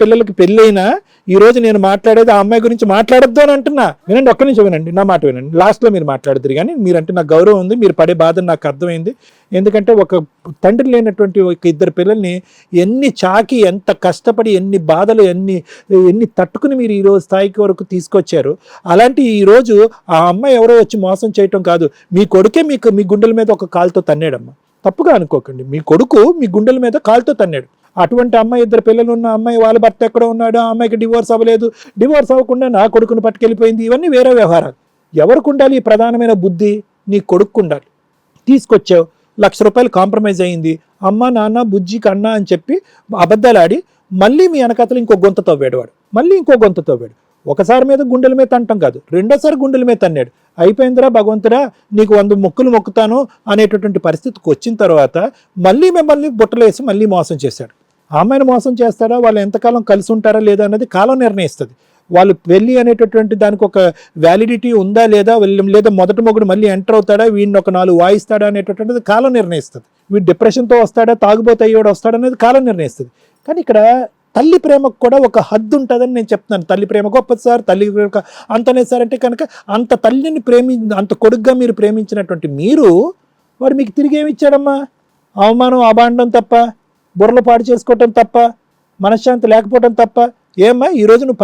E: పిల్లలకి పెళ్ళైనా ఈ రోజు నేను మాట్లాడేది ఆ అమ్మాయి గురించి మాట్లాడొద్దు అని అంటున్నా. వినండి, ఒక్క నిమిషం వినండి, నా మాట వినండి. లాస్ట్లో మీరు మాట్లాడుతురు కానీ మీరంటే నాకు గౌరవం ఉంది, మీరు పడే బాధ నాకు అర్థమైంది. ఎందుకంటే ఒక తండ్రి లేనటువంటి ఒక ఇద్దరు పిల్లల్ని ఎన్ని చాకి, ఎంత కష్టపడి, ఎన్ని బాధలు, ఎన్ని తట్టుకుని మీరు ఈరోజు స్థాయికి వరకు తీసుకొచ్చారు. అలాంటి ఈరోజు ఆ అమ్మాయి ఎవరో వచ్చి మోసం చేయటం కాదు, మీ కొడుకే మీ గుండెల మీద ఒక కాలుతో తన్నాడమ్మా. తప్పుగా అనుకోకండి, మీ కొడుకు మీ గుండెల మీద కాలుతో తన్నాడు. అటువంటి అమ్మాయి, ఇద్దరు పిల్లలు ఉన్న అమ్మాయి, వాళ్ళ భర్త ఎక్కడ ఉన్నాడు, ఆ అమ్మాయికి డివోర్స్ అవ్వలేదు, డివోర్స్ అవ్వకుండా నా కొడుకును పట్టుకెళ్ళిపోయింది, ఇవన్నీ వేరే వ్యవహారాలు. ఎవరికి ఉండాలి ఈ ప్రధానమైన బుద్ధి? నీ కొడుకు ఉండాలి. తీసుకొచ్చావు, ₹1,00,000 కాంప్రమైజ్ అయ్యింది, అమ్మ నాన్న బుజ్జికి అన్న అని చెప్పి అబద్ధాలు ఆడి మళ్ళీ మీ వెనకతలు ఇంకో గొంత తవ్వాడు వాడు, మళ్ళీ ఇంకో గొంత తవ్వాడు. ఒకసారి మీద గుండెల మీద అంటాం కాదు, రెండోసారి గుండెల మీద తన్నాడు. అయిపోయిందిరా భగవంతుడా, నీకు 100 మొక్కులు మొక్కుతాను అనేటటువంటి పరిస్థితికి వచ్చిన తర్వాత మళ్ళీ మిమ్మల్ని బుట్టలేసి మళ్ళీ మోసం చేశాడు. ఆమెను మోసం చేస్తాడా, వాళ్ళు ఎంతకాలం కలిసి ఉంటారా లేదా అన్నది కాలం నిర్ణయిస్తుంది. వాళ్ళు పెళ్ళి అనేటటువంటి దానికి ఒక వ్యాలిడిటీ ఉందా లేదా, లేదా మొదటి మొగుడు మళ్ళీ ఎంటర్ అవుతాడా, వీడిని ఒక 4 వాయిస్తాడా అనేటటువంటిది కాలం నిర్ణయిస్తుంది. వీడు డిప్రెషన్తో వస్తాడా, తాగుబోతే అయ్యోడు వస్తాడా అనేది కాలం నిర్ణయిస్తుంది. కానీ ఇక్కడ తల్లి ప్రేమకు కూడా ఒక హద్దు ఉంటుందని నేను చెప్తున్నాను. తల్లి ప్రేమ గొప్పది సార్, తల్లి ప్రేమ అంతలేదు సార్ అంటే కనుక అంత తల్లిని అంత కొడుగ్గా మీరు ప్రేమించినటువంటి మీరు, వాడు మీకు తిరిగి ఏమి ఇచ్చాడమ్మా? అవమానం, అబాండం తప్ప, బుర్రలు పాడు చేసుకోవటం తప్ప, మనశ్శాంతి లేకపోవటం తప్ప. ఏమ్మా ఈరోజు నువ్వు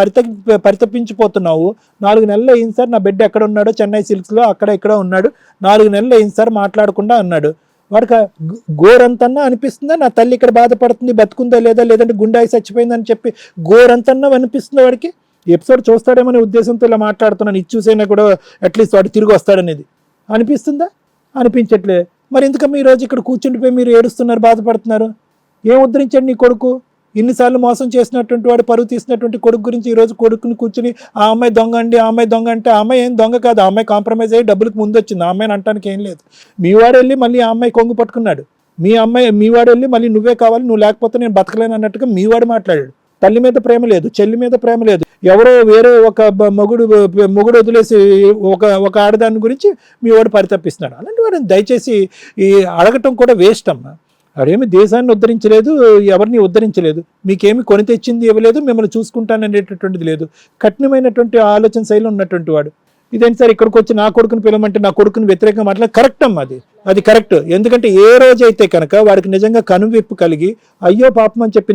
E: పరితపించిపోతున్నావు. 4 నెలలు అయింది సార్, నా బిడ్డ ఎక్కడ ఉన్నాడో, చెన్నై సిల్క్స్లో అక్కడ ఇక్కడ ఉన్నాడు, 4 నెలలు అయింది సార్ మాట్లాడకుండా అన్నాడు. వాడికి గోరంతన్నా అనిపిస్తుందా, నా తల్లి ఇక్కడ బాధపడుతుంది, బతుకుందా లేదా, లేదంటే గుండాయి చచ్చిపోయిందని చెప్పి గోరంతన్నా అనిపిస్తుందా వాడికి? ఎపిసోడ్ చూస్తాడేమనే ఉద్దేశంతో ఇలా మాట్లాడుతున్నాను. ఇది చూసైనా కూడా అట్లీస్ట్ వాడు తిరిగి వస్తాడనేది అనిపిస్తుందా? అనిపించట్లే. మరి ఎందుకమ్మా ఈరోజు ఇక్కడ కూర్చుండిపోయి మీరు ఏడుస్తున్నారు, బాధపడుతున్నారు? ఏం ఉద్ధరించాడు నీ కొడుకు? ఇన్నిసార్లు మోసం చేసినటువంటి వాడు, పరువు తీసినటువంటి కొడుకు గురించి ఈరోజు కొడుకుని కూర్చుని ఆ అమ్మాయి దొంగ అండి, ఆ అమ్మాయి దొంగ అంటే, ఆ అమ్మాయి ఏం దొంగ కాదు, ఆ అమ్మాయి కాంప్రమైజ్ అయ్యి డబ్బులకు ముందు వచ్చింది, ఆ అమ్మాయిని అంటానికి ఏం లేదు. మీ వాడు వెళ్ళి మళ్ళీ ఆ అమ్మాయి కొంగు పట్టుకున్నాడు, మీ వాడు వెళ్ళి మళ్ళీ నువ్వే కావాలి, నువ్వు లేకపోతే నేను బతకలేను అన్నట్టుగా మీ వాడు మాట్లాడాడు. తల్లి మీద ప్రేమ లేదు, చెల్లి మీద ప్రేమ లేదు, ఎవరో వేరే ఒక మొగుడు వదిలేసి ఒక ఆడదాని గురించి మీ వాడు పరితపిస్తున్నాడు. అలాంటి వాడిని దయచేసి ఈ అడగటం కూడా వేస్ట్ అమ్మా. అదేమి దేశాన్ని ఉద్ధరించలేదు, ఎవరిని ఉద్ధరించలేదు, మీకేమి కొని తెచ్చింది ఇవ్వలేదు, మిమ్మల్ని చూసుకుంటాననేటటువంటిది లేదు. కఠినమైనటువంటి ఆలోచన శైలి ఉన్నటువంటి వాడు. ఇదేంటి సార్ ఇక్కడికి వచ్చి నా కొడుకుని పిలవమంటే నా కొడుకుని వ్యతిరేకంగా మాట్లాడి కరెక్ట్ అమ్మా, అది కరెక్ట్. ఎందుకంటే ఏ రోజైతే కనుక వాడికి నిజంగా కనువిప్పు కలిగి అయ్యో పాపం అని చెప్పి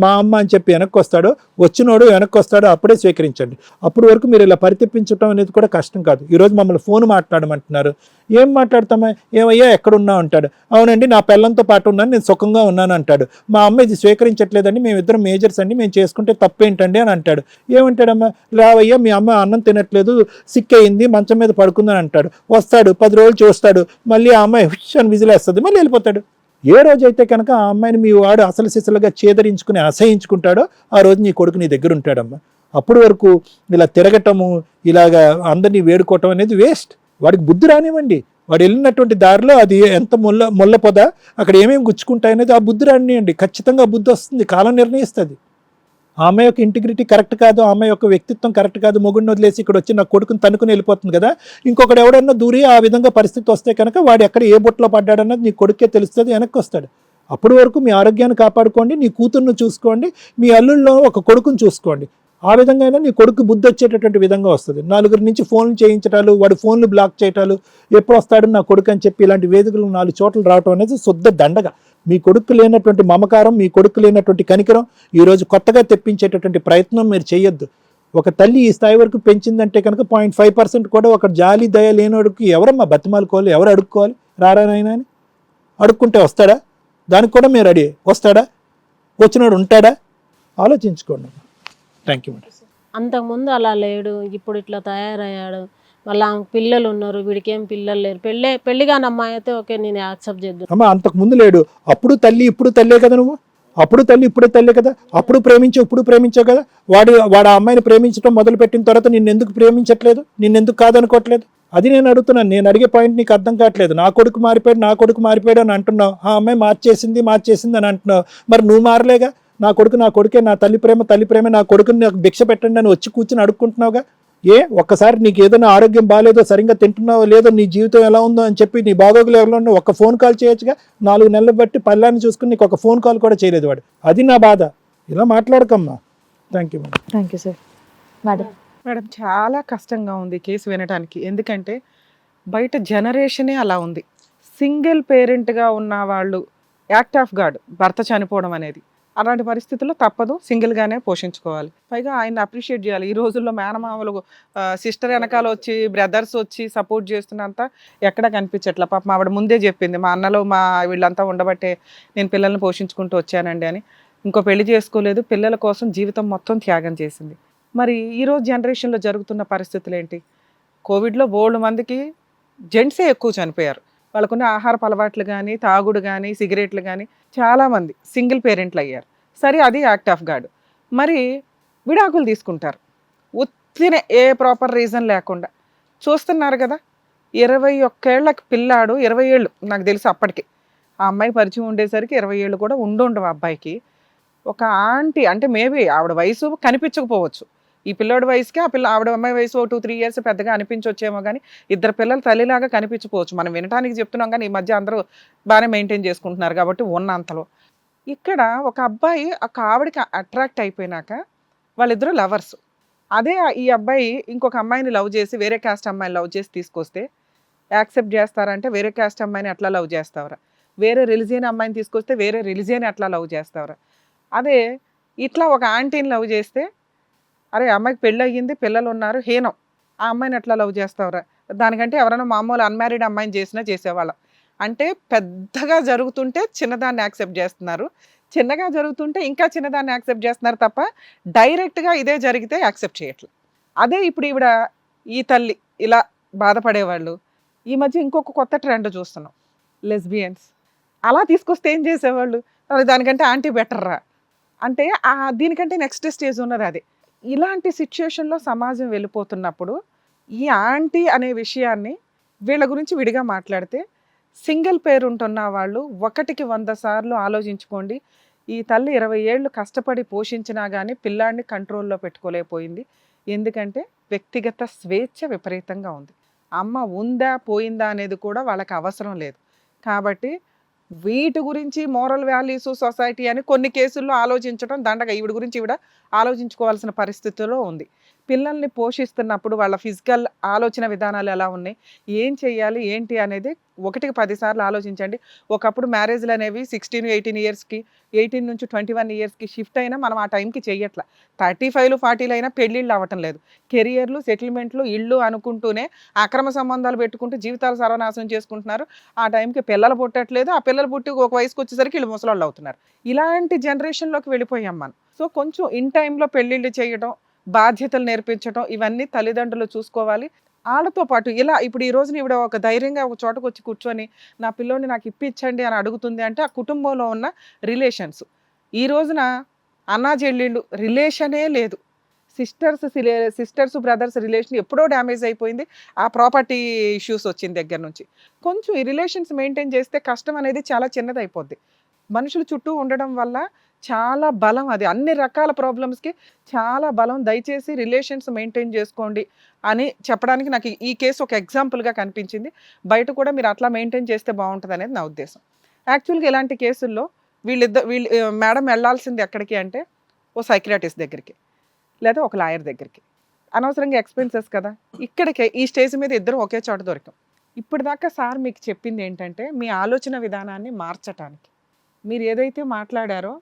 E: మా అమ్మ అని చెప్పి వెనక్కి వస్తాడో, వచ్చినోడు వెనక్కి వస్తాడో అప్పుడే స్వీకరించండి. అప్పుడు వరకు మీరు ఇలా పరితెప్పించడం అనేది కూడా కష్టం కాదు. ఈరోజు మమ్మల్ని ఫోన్ మాట్లాడమంటున్నారు, ఏం మాట్లాడతామా, ఏమయ్యా ఎక్కడున్నా అంటాడు. అవునండి నా పిల్లలతో పాటు ఉన్నాను, నేను సుఖంగా ఉన్నాను అంటాడు. మా అమ్మ ఇది స్వీకరించట్లేదండి, మేమిద్దరం మేజర్స్ అండి, మేము చేసుకుంటే తప్పేంటండి అని అంటాడు. ఏమంటాడమ్మా, రావయ్యా మీ అమ్మ అన్నం తినట్లేదు, సిక్ అయింది, మంచం మీద పడుకుందని అంటాడు. వస్తాడు, 10 రోజులు చూస్తాడు, మళ్ళీ ఆ అమ్మాయి అని విజిలేస్తుంది, మళ్ళీ వెళ్ళిపోతాడు. ఏ రోజైతే కనుక ఆ అమ్మాయిని మీ వాడు అసలు సిసలుగా చేదరించుకుని అసహించుకుంటాడో ఆ రోజు నీ కొడుకు నీ దగ్గర ఉంటాడమ్మా. అప్పటి వరకు ఇలా తిరగటము, ఇలాగా అందరినీ వేడుకోవటం అనేది వేస్ట్. వాడికి బుద్ధి రానివ్వండి. వాడు వెళ్ళినటువంటి దారిలో అది ఎంత ముళ్ళ పొద, అక్కడ ఏమేమి గుచ్చుకుంటాయనేది ఆ బుద్ధి రానివ్వండి. ఖచ్చితంగా బుద్ధి వస్తుంది, కాలం నిర్ణయిస్తుంది. ఆమె యొక్క ఇంటిగ్రిటీ కరెక్ట్ కాదు, ఆమె యొక్క వ్యక్తిత్వం కరెక్ట్ కాదు, మొగుడిని వదిలేసి ఇక్కడ వచ్చి నా కొడుకుని తనుకుని వెళ్ళిపోతుంది కదా. ఇంకొకటి ఎవడన్నా దూరి ఆ విధంగా పరిస్థితి వస్తే కనుక వాడు ఎక్కడ ఏ బొట్లో పడ్డాడన్నది నీ కొడుకే తెలుస్తుంది, వెనక్కి వస్తాడు. అప్పటి వరకు మీ ఆరోగ్యాన్ని కాపాడుకోండి, నీ కూతుర్ను చూసుకోండి, మీ అల్లుల్లో ఒక కొడుకుని చూసుకోండి. ఆ విధంగా అయినా నీ కొడుకు బుద్ధి వచ్చేటటువంటి విధంగా వస్తుంది. 4 నుంచి ఫోన్లు చేయించడాలు, వాడు ఫోన్లు బ్లాక్ చేయటాలు, ఎప్పుడు వస్తాడు నా కొడుకు అని చెప్పి ఇలాంటి వేదికలు 4 చోట్ల రావటం అనేది శుద్ధ దండగా. మీ కొడుకు లేనటువంటి మమకారం, మీ కొడుకు లేనటువంటి కనికరం ఈరోజు కొత్తగా తెప్పించేటటువంటి ప్రయత్నం మీరు చేయొద్దు. ఒక తల్లి ఈ స్థాయి వరకు పెంచిందంటే కనుక 0.5% కూడా ఒక జాలి దయ లేనోడికి ఎవరమ్మా బతిమాలుకోవాలి, ఎవరు అడుక్కోవాలి? రారానైనా అని అడుక్కుంటే వస్తాడా? దానికి కూడా మీరు రెడీ వస్తాడా? వచ్చినోడు ఉంటాడా? ఆలోచించుకోండి. Thank you madam.
B: అంతకుముందు అలా లేడు, ఇప్పుడు ఇట్లా తయారయ్యాడు. వాళ్ళ పిల్లలు ఉన్నారు, వీడికి ఏం పిల్లలు లేరు. పెళ్లి కాని అమ్మాయి అయితే ఓకే, నేను యాక్సెప్ట్ చేద్దాం.
E: అమ్మ అంతకు ముందు లేడు, అప్పుడు తల్లి ఇప్పుడు తల్లే కదా నువ్వు. అప్పుడు తల్లి ఇప్పుడు తల్లే కదా. అప్పుడు ప్రేమించావు, ఇప్పుడు ప్రేమించావు కదా. వాడు ఆ అమ్మాయిని ప్రేమించడం మొదలుపెట్టిన తర్వాత నిన్నెందుకు ప్రేమించట్లేదు, నిన్నెందుకు కాదనుకోవట్లేదు? అది నేను అడుగుతున్నాను. నేను అడిగే పాయింట్ నీకు అర్థం కావట్లేదు. నా కొడుకు మారిపోయాడు అని అంటున్నావు, ఆ అమ్మాయి మార్చేసింది అని అంటున్నావు. మరి నువ్వు మారలేగా. నా కొడుకే, నా తల్లి ప్రేమ నా కొడుకుని నాకు భిక్ష పెట్టండి అని వచ్చి కూర్చుని అడుక్కుంటున్నావుగా. ఒక్కసారి నీకు ఏదైనా ఆరోగ్యం బాగాలేదో, సరిగ్గా తింటున్నావో లేదో, నీ జీవితం ఎలా ఉందో అని చెప్పి నీ బాగోగులు ఎవరిలో ఒక ఫోన్ కాల్ చేయొచ్చుగా. 4 నెలలు బట్టి పల్లాన్ని చూసుకుని నీకు ఒక ఫోన్ కాల్ కూడా చేయలేదు వాడు. అది నా బాధ. ఇలా మాట్లాడకమ్మా. Thank you madam.
A: Thank you sir. Madam,
C: madam చాలా కష్టంగా ఉంది ఈ కేసు వినడానికి. ఎందుకంటే బయట జనరేషనే అలా ఉంది. సింగిల్ పేరెంట్గా ఉన్న వాళ్ళు యాక్ట్ ఆఫ్ గాడ్, భర్త చనిపోవడం అనేది. అలాంటి పరిస్థితుల్లో తప్పదు, సింగిల్గానే పోషించుకోవాలి. పైగా ఆయన అప్రిషియేట్ చేయాలి. ఈ రోజుల్లో మేనమామలు సిస్టర్ వెనకాల వచ్చి, బ్రదర్స్ వచ్చి సపోర్ట్ చేస్తున్నంత ఎక్కడ కనిపించట్లా. పాపం ఆవిడ ముందే చెప్పింది, మా అన్నలో మా వీళ్ళంతా ఉండబట్టే నేను పిల్లల్ని పోషించుకుంటూ వచ్చానండి అని. ఇంకో పెళ్లి చేసుకోలేదు, పిల్లల కోసం జీవితం మొత్తం త్యాగం చేసింది. మరి ఈరోజు జనరేషన్లో జరుగుతున్న పరిస్థితులు ఏంటి? కోవిడ్లో బోల్డ్ మందికి జెంట్సే ఎక్కువ చనిపోయారు. వాళ్ళకున్న ఆహారపు అలవాట్లు కానీ, తాగుడు కానీ, సిగరెట్లు కానీ, చాలామంది సింగిల్ పేరెంట్లు అయ్యారు. సరే, అది యాక్ట్ ఆఫ్ గాడ్. మరి విడాకులు తీసుకుంటారు ఉత్తినే, ఏ ప్రాపర్ రీజన్ లేకుండా. చూస్తున్నారు కదా, 21 ఏళ్ళకి పిల్లాడు, 20 ఏళ్ళు నాకు తెలుసు అప్పటికి. ఆ అమ్మాయి పరిచయం ఉండేసరికి 20 ఏళ్ళు కూడా ఉండవు అబ్బాయికి. ఒక ఆంటీ అంటే మేబీ ఆవిడ వయసు కనిపించకపోవచ్చు, ఈ పిల్లోడి వయసుకి ఆవిడ అమ్మాయి వయసు 2-3 ఇయర్స్ పెద్దగా అనిపించవచ్చేమో, కానీ ఇద్దరు పిల్లలు తల్లిలాగా కనిపించకపోవచ్చు. మనం వినడానికి చెప్తున్నాం, కానీ ఈ మధ్య అందరూ బాగానే మెయింటైన్ చేసుకుంటున్నారు కాబట్టి ఉన్నంతలో. ఇక్కడ ఒక అబ్బాయి ఒక ఆవిడకి అట్రాక్ట్ అయిపోయినాక వాళ్ళిద్దరూ లవర్స్. అదే ఈ అబ్బాయి ఇంకొక అమ్మాయిని లవ్ చేసి, వేరే క్యాస్ట్ అమ్మాయిని లవ్ చేసి తీసుకొస్తే యాక్సెప్ట్ చేస్తారంటే, వేరే క్యాస్ట్ అమ్మాయిని అట్లా లవ్ చేస్తావరా? వేరే రిలీజియన్ అమ్మాయిని తీసుకొస్తే వేరే రిలీజియన్ అట్లా లవ్ చేస్తావరా? అదే ఇట్లా ఒక ఆంటీని లవ్ చేస్తే, అరే అమ్మాయికి పెళ్ళి అయ్యింది, పిల్లలు ఉన్నారు, హీనం, ఆ అమ్మాయిని ఎట్లా లవ్ చేస్తావురా? దానికంటే ఎవరైనా మామూలు అన్మ్యారీడ్ అమ్మాయిని చేసినా చేసేవాళ్ళం. అంటే పెద్దగా జరుగుతుంటే చిన్నదాన్ని యాక్సెప్ట్ చేస్తున్నారు, చిన్నగా జరుగుతుంటే ఇంకా చిన్నదాన్ని యాక్సెప్ట్ చేస్తున్నారు తప్ప డైరెక్ట్గా ఇదే జరిగితే యాక్సెప్ట్ చేయట్లేదు. అదే ఇప్పుడు ఈవిడ, ఈ తల్లి ఇలా బాధపడేవాళ్ళు. ఈ మధ్య ఇంకొక కొత్త ట్రెండ్ చూస్తున్నాం, లెస్బియన్స్. అలా తీసుకొస్తే ఏం చేసేవాళ్ళు? దానికంటే ఆంటీ బెటర్రా అంటే దీనికంటే నెక్స్ట్ స్టేజ్ ఉన్నది అదే. ఇలాంటి సిచ్యుయేషన్లో సమాజం వెళ్ళిపోతున్నప్పుడు ఈ ఆంటీ అనే విషయాన్ని వీళ్ళ గురించి విడిగా మాట్లాడితే, సింగిల్ పేరెంట్ ఉన్న వాళ్ళు 1కి 100 సార్లు ఆలోచించుకోండి. ఈ తల్లి 20 ఏళ్ళు కష్టపడి పోషించినా కానీ పిల్లాడిని కంట్రోల్లో పెట్టుకోలేకపోయింది. ఎందుకంటే వ్యక్తిగత స్వేచ్ఛ విపరీతంగా ఉంది. అమ్మ ఉందా పోయిందా అనేది కూడా వాళ్ళకి అవసరం లేదు. కాబట్టి వీటి గురించి మోరల్ వాల్యూస్, సొసైటీ అని కొన్ని కేసుల్లో ఆలోచించడం దండగా. ఈవిడ గురించి ఈవిడ ఆలోచించుకోవాల్సిన పరిస్థితిలో ఉంది. పిల్లల్ని పోషిస్తున్నప్పుడు వాళ్ళ ఫిజికల్ ఆలోచన విధానాలు ఎలా ఉన్నాయి, ఏం చేయాలి ఏంటి అనేది 1కి 10 సార్లు ఆలోచించండి. ఒకప్పుడు మ్యారేజ్లు అనేవి 16-18 ఇయర్స్కి, 18 నుంచి 21 ఇయర్స్కి షిఫ్ట్ అయినా మనం ఆ టైంకి చెయ్యట్ల. 35, 40 అయినా పెళ్ళిళ్ళు అవ్వటం లేదు. కెరియర్లు, సెటిల్మెంట్లు, ఇళ్ళు అనుకుంటూనే అక్రమ సంబంధాలు పెట్టుకుంటూ జీవితాలు సర్వనాశనం చేసుకుంటున్నారు. ఆ టైంకి పిల్లలు పుట్టట్లేదు, ఆ పిల్లలు పుట్టి ఒక వయసుకు వచ్చేసరికి వీళ్ళు ముసలాళ్ళు అవుతున్నారు. ఇలాంటి జనరేషన్లోకి వెళ్ళిపోయాం మనం. సో కొంచెం ఇన్ టైంలో పెళ్ళిళ్ళు చేయడం, బాధ్యతలు నేర్పించడం, ఇవన్నీ తల్లిదండ్రులు చూసుకోవాలి. వాళ్ళతో పాటు ఇలా ఇప్పుడు ఈ రోజున ఈవిడ ఒక ధైర్యంగా ఒక చోటకు వచ్చి కూర్చొని నా పిల్లోని నాకు ఇప్పించండి అని అడుగుతుంది అంటే, ఆ కుటుంబంలో ఉన్న రిలేషన్స్. ఈ రోజున అన్నా చెల్లెళ్ళు రిలేషనే లేదు. సిస్టర్స్ బ్రదర్స్ రిలేషన్ ఎప్పుడో డ్యామేజ్ అయిపోయింది, ఆ ప్రాపర్టీ ఇష్యూస్ వచ్చిన దగ్గర నుంచి. కొంచెం ఈ రిలేషన్స్ మెయింటైన్ చేస్తే కష్టం అనేది చాలా చిన్నది అయిపోద్ది. మనుషులు చుట్టూ ఉండడం వల్ల చాలా బలం అది, అన్ని రకాల ప్రాబ్లమ్స్కి చాలా బలం. దయచేసి రిలేషన్స్ మెయింటైన్ చేసుకోండి అని చెప్పడానికి నాకు ఈ కేసు ఒక ఎగ్జాంపుల్గా కనిపించింది. బయట కూడా మీరు అట్లా మెయింటైన్ చేస్తే బాగుంటుంది అనేది నా ఉద్దేశం. యాక్చువల్గా ఇలాంటి కేసుల్లో వీళ్ళు మేడం వెళ్ళాల్సింది ఎక్కడికి అంటే, ఓ సైకియాట్రిస్ట్ దగ్గరికి లేదా ఒక లాయర్ దగ్గరికి. అనవసరంగా ఎక్స్పెన్సెస్ కదా. ఇక్కడికే ఈ స్టేజ్ మీద ఇద్దరు ఒకే చోట దొరికాం. ఇప్పటిదాకా సార్ మీకు చెప్పింది ఏంటంటే, మీ ఆలోచన విధానాన్ని మార్చటానికి. మీరు ఏదైతే మాట్లాడారో,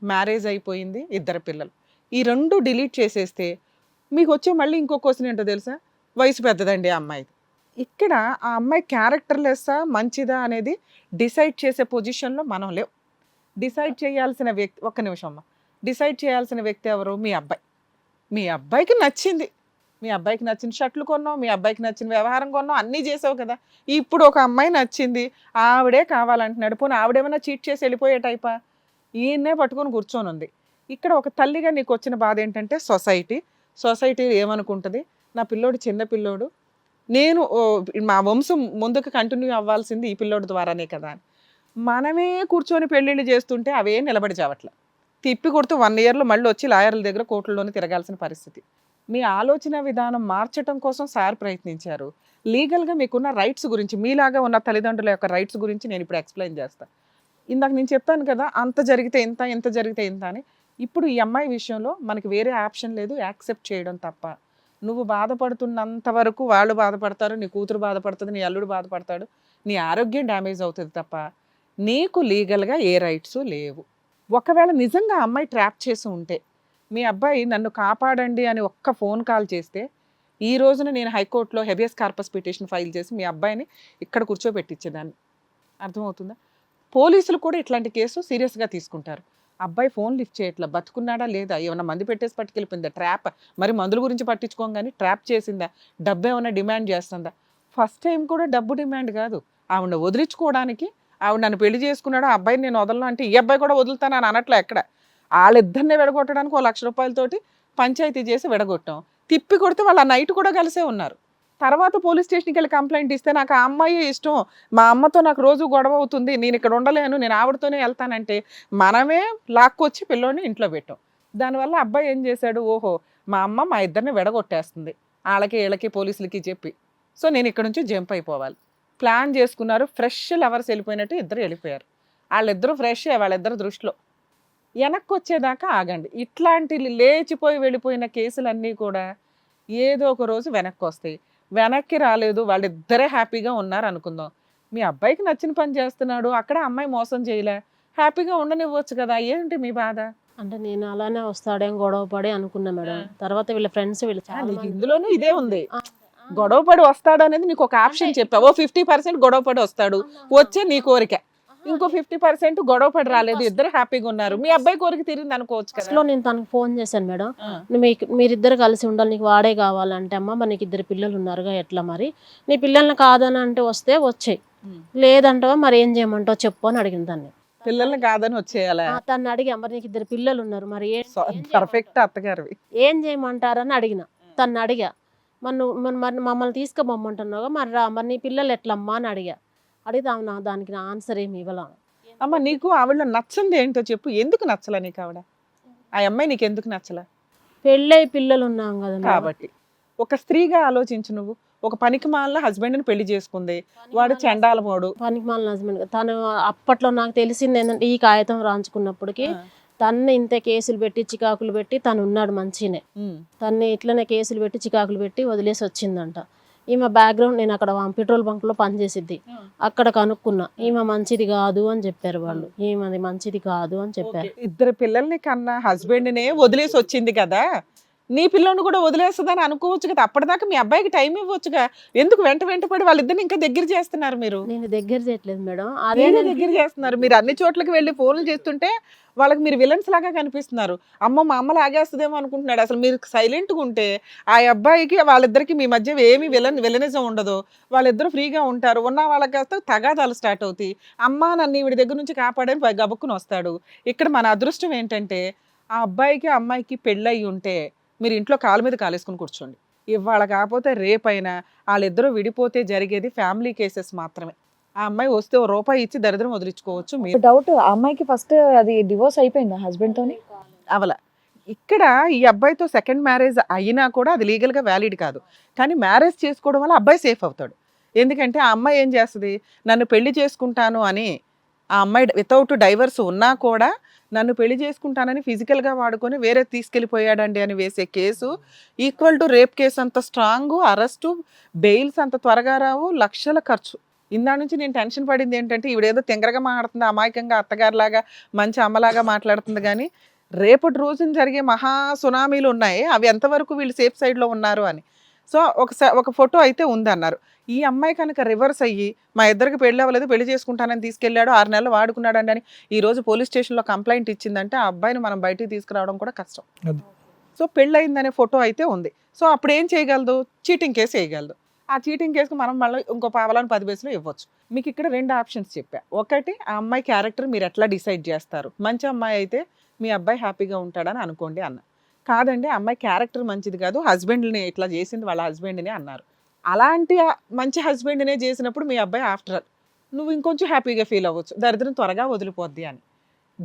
C: మ్యారేజ్ అయిపోయింది, 2 పిల్లలు, ఈ 2 డిలీట్ చేసేస్తే మీకు వచ్చే మళ్ళీ ఇంకో క్వశ్చన్ ఏంటో తెలుసా? వయసు పెద్దదండి ఆ అమ్మాయిది. ఇక్కడ ఆ అమ్మాయి క్యారెక్టర్లెస్సా మంచిదా అనేది డిసైడ్ చేసే పొజిషన్లో మనం లేవు. డిసైడ్ చేయాల్సిన వ్యక్తి, ఒక్క నిమిషం అమ్మ, డిసైడ్ చేయాల్సిన వ్యక్తి ఎవరు? మీ అబ్బాయి. మీ అబ్బాయికి నచ్చింది, మీ అబ్బాయికి నచ్చిన షర్ట్లు కొన్నావు, మీ అబ్బాయికి నచ్చిన వ్యవహారం కొన్నావు, అన్నీ చేసావు కదా. ఇప్పుడు ఒక అమ్మాయి నచ్చింది, ఆవిడే కావాలంటున్నాడు. పోనీ ఆవిడేమైనా చీట్ చేసి వెళ్ళిపోయే టైపా? ఈయన్నే పట్టుకొని కూర్చొని ఉంది. ఇక్కడ ఒక తల్లిగా నీకు వచ్చిన బాధ ఏంటంటే, సొసైటీ ఏమనుకుంటుంది, నా పిల్లోడు చిన్న పిల్లోడు, నేను మా వంశం ముందుకు కంటిన్యూ అవ్వాల్సింది ఈ పిల్లోడి ద్వారానే కదా అని మనమే కూర్చొని పెళ్ళిళ్ళు చేస్తుంటే అవే నిలబడి చావట్ల. తిప్పి కొడుతూ 1 ఇయర్లో మళ్ళీ వచ్చి లాయర్ల దగ్గర కోర్టుల్లోనే తిరగాల్సిన పరిస్థితి. మీ ఆలోచన విధానం మార్చటం కోసం సార్ ప్రయత్నించారు. లీగల్గా మీకున్న రైట్స్ గురించి, మీలాగా ఉన్న తల్లిదండ్రుల యొక్క రైట్స్ గురించి నేను ఇప్పుడు ఎక్స్ప్లెయిన్ చేస్తాను. ఇందాక నేను చెప్పాను కదా, అంత జరిగితే ఇంత, ఇంత జరిగితే ఇంత అని. ఇప్పుడు ఈ అమ్మాయి విషయంలో మనకి వేరే ఆప్షన్ లేదు, యాక్సెప్ట్ చేయడం తప్ప. నువ్వు బాధపడుతున్నంత వరకు వాళ్ళు బాధపడతారు, నీ కూతురు బాధపడుతుంది, నీ అల్లుడు బాధపడతాడు, నీ ఆరోగ్యం డ్యామేజ్ అవుతుంది తప్ప నీకు లీగల్గా ఏ రైట్స్ లేవు. ఒకవేళ నిజంగా ఆ అమ్మాయి ట్రాప్ చేసి ఉంటే, మీ అబ్బాయి నన్ను కాపాడండి అని ఒక్క ఫోన్ కాల్ చేస్తే, ఈ రోజున నేను హైకోర్టులో హెబియస్ కార్పస్ పిటిషన్ ఫైల్ చేసి మీ అబ్బాయిని ఇక్కడ కూర్చోబెట్టించేదాన్ని. అర్థమవుతుందా? పోలీసులు కూడా ఇట్లాంటి కేసు సీరియస్గా తీసుకుంటారు. అబ్బాయి ఫోన్ లిఫ్ట్ చేయట్లా, బతుకున్నాడా లేదా, ఏమన్నా మంది పెట్టేసి పట్టుకెళ్ళిపోయిందా, ట్రాప్, మరి మందుల గురించి పట్టించుకోం కానీ ట్రాప్ చేసిందా, డబ్బు ఏమైనా డిమాండ్ చేస్తుందా? ఫస్ట్ టైం కూడా డబ్బు డిమాండ్ కాదు, ఆవిడ వదిలించుకోవడానికి. ఆవిడ నన్ను పెళ్లి చేసుకున్నాడు, ఆ అబ్బాయిని నేను వదలను అంటే ఈ అబ్బాయి కూడా వదులుతాను అని అనట్లే. ఎక్కడ వాళ్ళిద్దరిని విడగొట్టడానికి 1,00,000 రూపాయలతోటి పంచాయతీ చేసి విడగొట్టాం. తిప్పి కొడితే వాళ్ళ నైట్ కూడా కలిసే ఉన్నారు. తర్వాత పోలీస్ స్టేషన్కి వెళ్ళి కంప్లైంట్ ఇస్తే నాకు ఆ అమ్మాయి ఇష్టం, మా అమ్మతో నాకు రోజు గొడవ అవుతుంది, నేను ఇక్కడ ఉండలేను, నేను ఆవిడతోనే వెళ్తానంటే మనమే లాక్కొచ్చి పిల్లోని ఇంట్లో పెట్టాం. దానివల్ల అబ్బాయి ఏం చేశాడు, ఓహో మా అమ్మ మా ఇద్దరిని విడగొట్టేస్తుంది వాళ్ళకి వీళ్ళకి పోలీసులకి చెప్పి, సో నేను ఇక్కడ నుంచి జంప్ అయిపోవాలి. ప్లాన్ చేసుకున్నారు. ఫ్రెష్ లవర్స్ వెళ్ళిపోయినట్టు ఇద్దరు వెళ్ళిపోయారు. వాళ్ళిద్దరూ ఫ్రెష్, వాళ్ళిద్దరు దృష్టిలో. వెనక్కి వచ్చేదాకా ఆగండి. ఇట్లాంటి లేచిపోయి వెళ్ళిపోయిన కేసులన్నీ కూడా ఏదో ఒక రోజు వెనక్కి వస్తాయి. వెనక్కి రాలేదు, వాళ్ళిద్దరే హ్యాపీగా ఉన్నారు అనుకుందాం. మీ అబ్బాయికి నచ్చిన పని చేస్తున్నాడు, అక్కడ అమ్మాయి మోసం చేయలే, హ్యాపీగా ఉండనివ్వచ్చు కదా, ఏంటి మీ బాధ?
B: అంటే నేను అలానే వస్తాడేం గొడవ పడి అనుకున్నా మేడం. తర్వాత వీళ్ళ ఫ్రెండ్స్ వీళ్ళు చాలా
C: నీకు
B: మంది-
C: ఇందులోనూ ఇదే ఉంది, గొడవపడి వస్తాడు అనేది నీకు ఒక ఆప్షన్ చెప్పావు. 50% గొడవపడి వస్తాడు, వచ్చే నీ కోరిక. ఇంకో 50% గొడవపడి రాలేదు, ఇద్దరు హ్యాపీగా ఉన్నారు, మీ అబ్బాయి కోరిక తీరింది అనుకోవచ్చు కదా.
B: అసలు నేను తనకు ఫోన్ చేశాను మేడం, మీరిద్దరు కలిసి ఉండాలి, నీకు వాడే కావాలంటే అమ్మ మరి నీకు 2 పిల్లలు ఉన్నారుగా, ఎట్లా మరి నీ పిల్లల్ని కాదని అంటే వస్తే వచ్చాయి, లేదంటావా మరి ఏం చేయమంటావు చెప్పు అని అడిగింది దాన్ని.
C: పిల్లల్ని కాదని వచ్చేయాలా?
B: తను అడిగా మరి నీకు 2 పిల్లలు ఉన్నారు మరి
C: పర్ఫెక్ట్ అత్తగారివి.
B: ఏం చేయమంటారని అడిగిన. తను అడిగా, మరి నువ్వు మరి మమ్మల్ని తీసుకోబొమ్మంటున్నావుగా, మరి రా, మరి నీ పిల్లలు ఎట్లమ్మా అని అడిగా. అడిగితే దానికి నా ఆన్సర్ ఏమి ఇవ్వాల.
C: అమ్మ నీకు ఆవిడ నచ్చింది ఏంటో చెప్పు, ఎందుకు నచ్చలా నీకు ఆవిడ? ఆ అమ్మాయి నీకు ఎందుకు నచ్చలా?
B: పెళ్ళై పిల్లలు ఉన్నాం కదా మేడం.
C: కాబట్టి ఒక స్త్రీగా ఆలోచించు. నువ్వు ఒక పనికి మాలిన హస్బెండ్ని పెళ్లి చేసుకుంది, వాడు చండాలమోడు.
B: పనికి మాలిన హస్బెండ్. తను అప్పట్లో నాకు తెలిసింది ఏంటంటే ఈ కాగితం రాయించుకున్నప్పటికీ తను ఇంతే కేసులు పెట్టి చికాకులు పెట్టి తను ఉన్నాడు మంచిగానే. తన్ని ఇట్లనే కేసులు పెట్టి చికాకులు పెట్టి వదిలేసి వచ్చిందంట. ఈమె బ్యాక్గ్రౌండ్, నేను అక్కడ పెట్రోల్ బంక్లో పనిచేసిద్ది, అక్కడ కనుక్కున్నా, ఈమె మంచిది కాదు అని చెప్పారు వాళ్ళు, ఈమెది మంచిది కాదు అని చెప్పారు.
C: 2 పిల్లల్ని కన్నా హస్బెండ్నే వదిలేసి వచ్చింది కదా, నీ పిల్లని కూడా వదిలేస్తుందని అనుకోవచ్చు కదా. అప్పటిదాకా మీ అబ్బాయికి టైం ఇవ్వచ్చుగా, ఎందుకు వెంట పడి వాళ్ళిద్దరిని ఇంకా దగ్గర చేస్తున్నారు మీరు?
B: నేను దగ్గర చేయట్లేదు మేడం, అదే
C: అదే దగ్గర చేస్తున్నారు. మీరు అన్ని చోట్లకి వెళ్ళి ఫోన్లు చేస్తుంటే వాళ్ళకి మీరు విలన్స్ లాగా కనిపిస్తున్నారు. అమ్మ మా అమ్మ లాగేస్తుందేమో అనుకుంటున్నాడు. అసలు మీరు సైలెంట్గా ఉంటే ఆ అబ్బాయికి వాళ్ళిద్దరికి మీ మధ్య ఏమి విలనిజం ఉండదు, వాళ్ళిద్దరు ఫ్రీగా ఉంటారు. ఉన్న వాళ్ళకి కాస్త తగాదాలు స్టార్ట్ అవుతాయి. అమ్మ నన్ను వీడి దగ్గర నుంచి కాపాడని గబుక్కుని వస్తాడు. ఇక్కడ మన అదృష్టం ఏంటంటే ఆ అబ్బాయికి అమ్మాయికి పెళ్ళయి ఉంటే మీరు ఇంట్లో కాలు మీద కాలేసుకుని కూర్చోండి. ఇవాళ కాకపోతే రేపైనా వాళ్ళిద్దరూ విడిపోతే జరిగేది ఫ్యామిలీ కేసెస్ మాత్రమే. ఆ అమ్మాయి వస్తే ₹1 ఇచ్చి దరిద్రం వదిలించుకోవచ్చు. మీరు
A: డౌట్, ఆ అమ్మాయికి ఫస్ట్ అది డివోర్స్ అయిపోయిందా హస్బెండ్ తోని?
C: అవల ఇక్కడ ఈ అబ్బాయితో సెకండ్ మ్యారేజ్ అయినా కూడా అది లీగల్గా వ్యాలిడ్ కాదు. కానీ మ్యారేజ్ చేసుకోవడం వల్ల అబ్బాయి సేఫ్ అవుతాడు. ఎందుకంటే ఆ అమ్మాయి ఏం చేస్తుంది, నన్ను పెళ్లి చేసుకుంటాను అని ఆ అమ్మాయి వితౌట్ డైవర్స్ ఉన్నా కూడా నన్ను పెళ్లి చేసుకుంటానని ఫిజికల్గా వాడుకొని వేరే తీసుకెళ్ళిపోయాడండి అని వేసే case equal to rape case అంత స్ట్రాంగ్, అరెస్టు, బెయిల్స్ అంత త్వరగా రావు, లక్షల ఖర్చు. ఇందా నుంచి నేను టెన్షన్ పడింది ఏంటంటే ఈవిడేదో తింగరగా మాట్లాడుతుంది, అమాయకంగా అత్తగారిలాగా మంచి అమ్మలాగా మాట్లాడుతుంది. కానీ రేపటి రోజున జరిగే మహా సునామీలు ఉన్నాయి, అవి ఎంతవరకు వీళ్ళు సేఫ్ సైడ్లో ఉన్నారు అని. సో ఒక ఫోటో అయితే ఉందన్నారు. ఈ అమ్మాయి కనుక రివర్స్ అయ్యి మా ఇద్దరికి పెళ్ళి అవ్వలేదు, పెళ్లి చేసుకుంటానని తీసుకెళ్ళాడు, 6 నెలలు వాడుకున్నాడండి అని ఈరోజు పోలీస్ స్టేషన్లో కంప్లైంట్ ఇచ్చిందంటే ఆ అబ్బాయిని మనం బయటికి తీసుకురావడం కూడా కష్టం. సో పెళ్ళయిందనే ఫోటో అయితే ఉంది. సో అప్పుడు ఏం చేయగలదు, చీటింగ్ కేసు వేయగలదు. ఆ చీటింగ్ కేసుకు మనం మళ్ళీ ఇంకో పావలాన్ని 10 పైసలు ఇవ్వచ్చు. మీకు ఇక్కడ 2 ఆప్షన్స్ చెప్పా. ఒకటి, ఆ అమ్మాయి క్యారెక్టర్ మీరు ఎట్లా డిసైడ్ చేస్తారు. మంచి అమ్మాయి అయితే మీ అబ్బాయి హ్యాపీగా ఉంటాడని అనుకోండి అన్న. కాదండి అమ్మాయి క్యారెక్టర్ మంచిది కాదు, హస్బెండ్ని ఇట్లా చేసింది వాళ్ళ హస్బెండ్ని అన్నారు. అలాంటి మంచి హస్బెండ్నే చేసినప్పుడు మీ అబ్బాయి ఆఫ్టర్ ఆల్ నువ్వు ఇంకొంచెం హ్యాపీగా ఫీల్ అవ్వచ్చు, దరిద్రం త్వరగా వదిలిపోద్ది అని.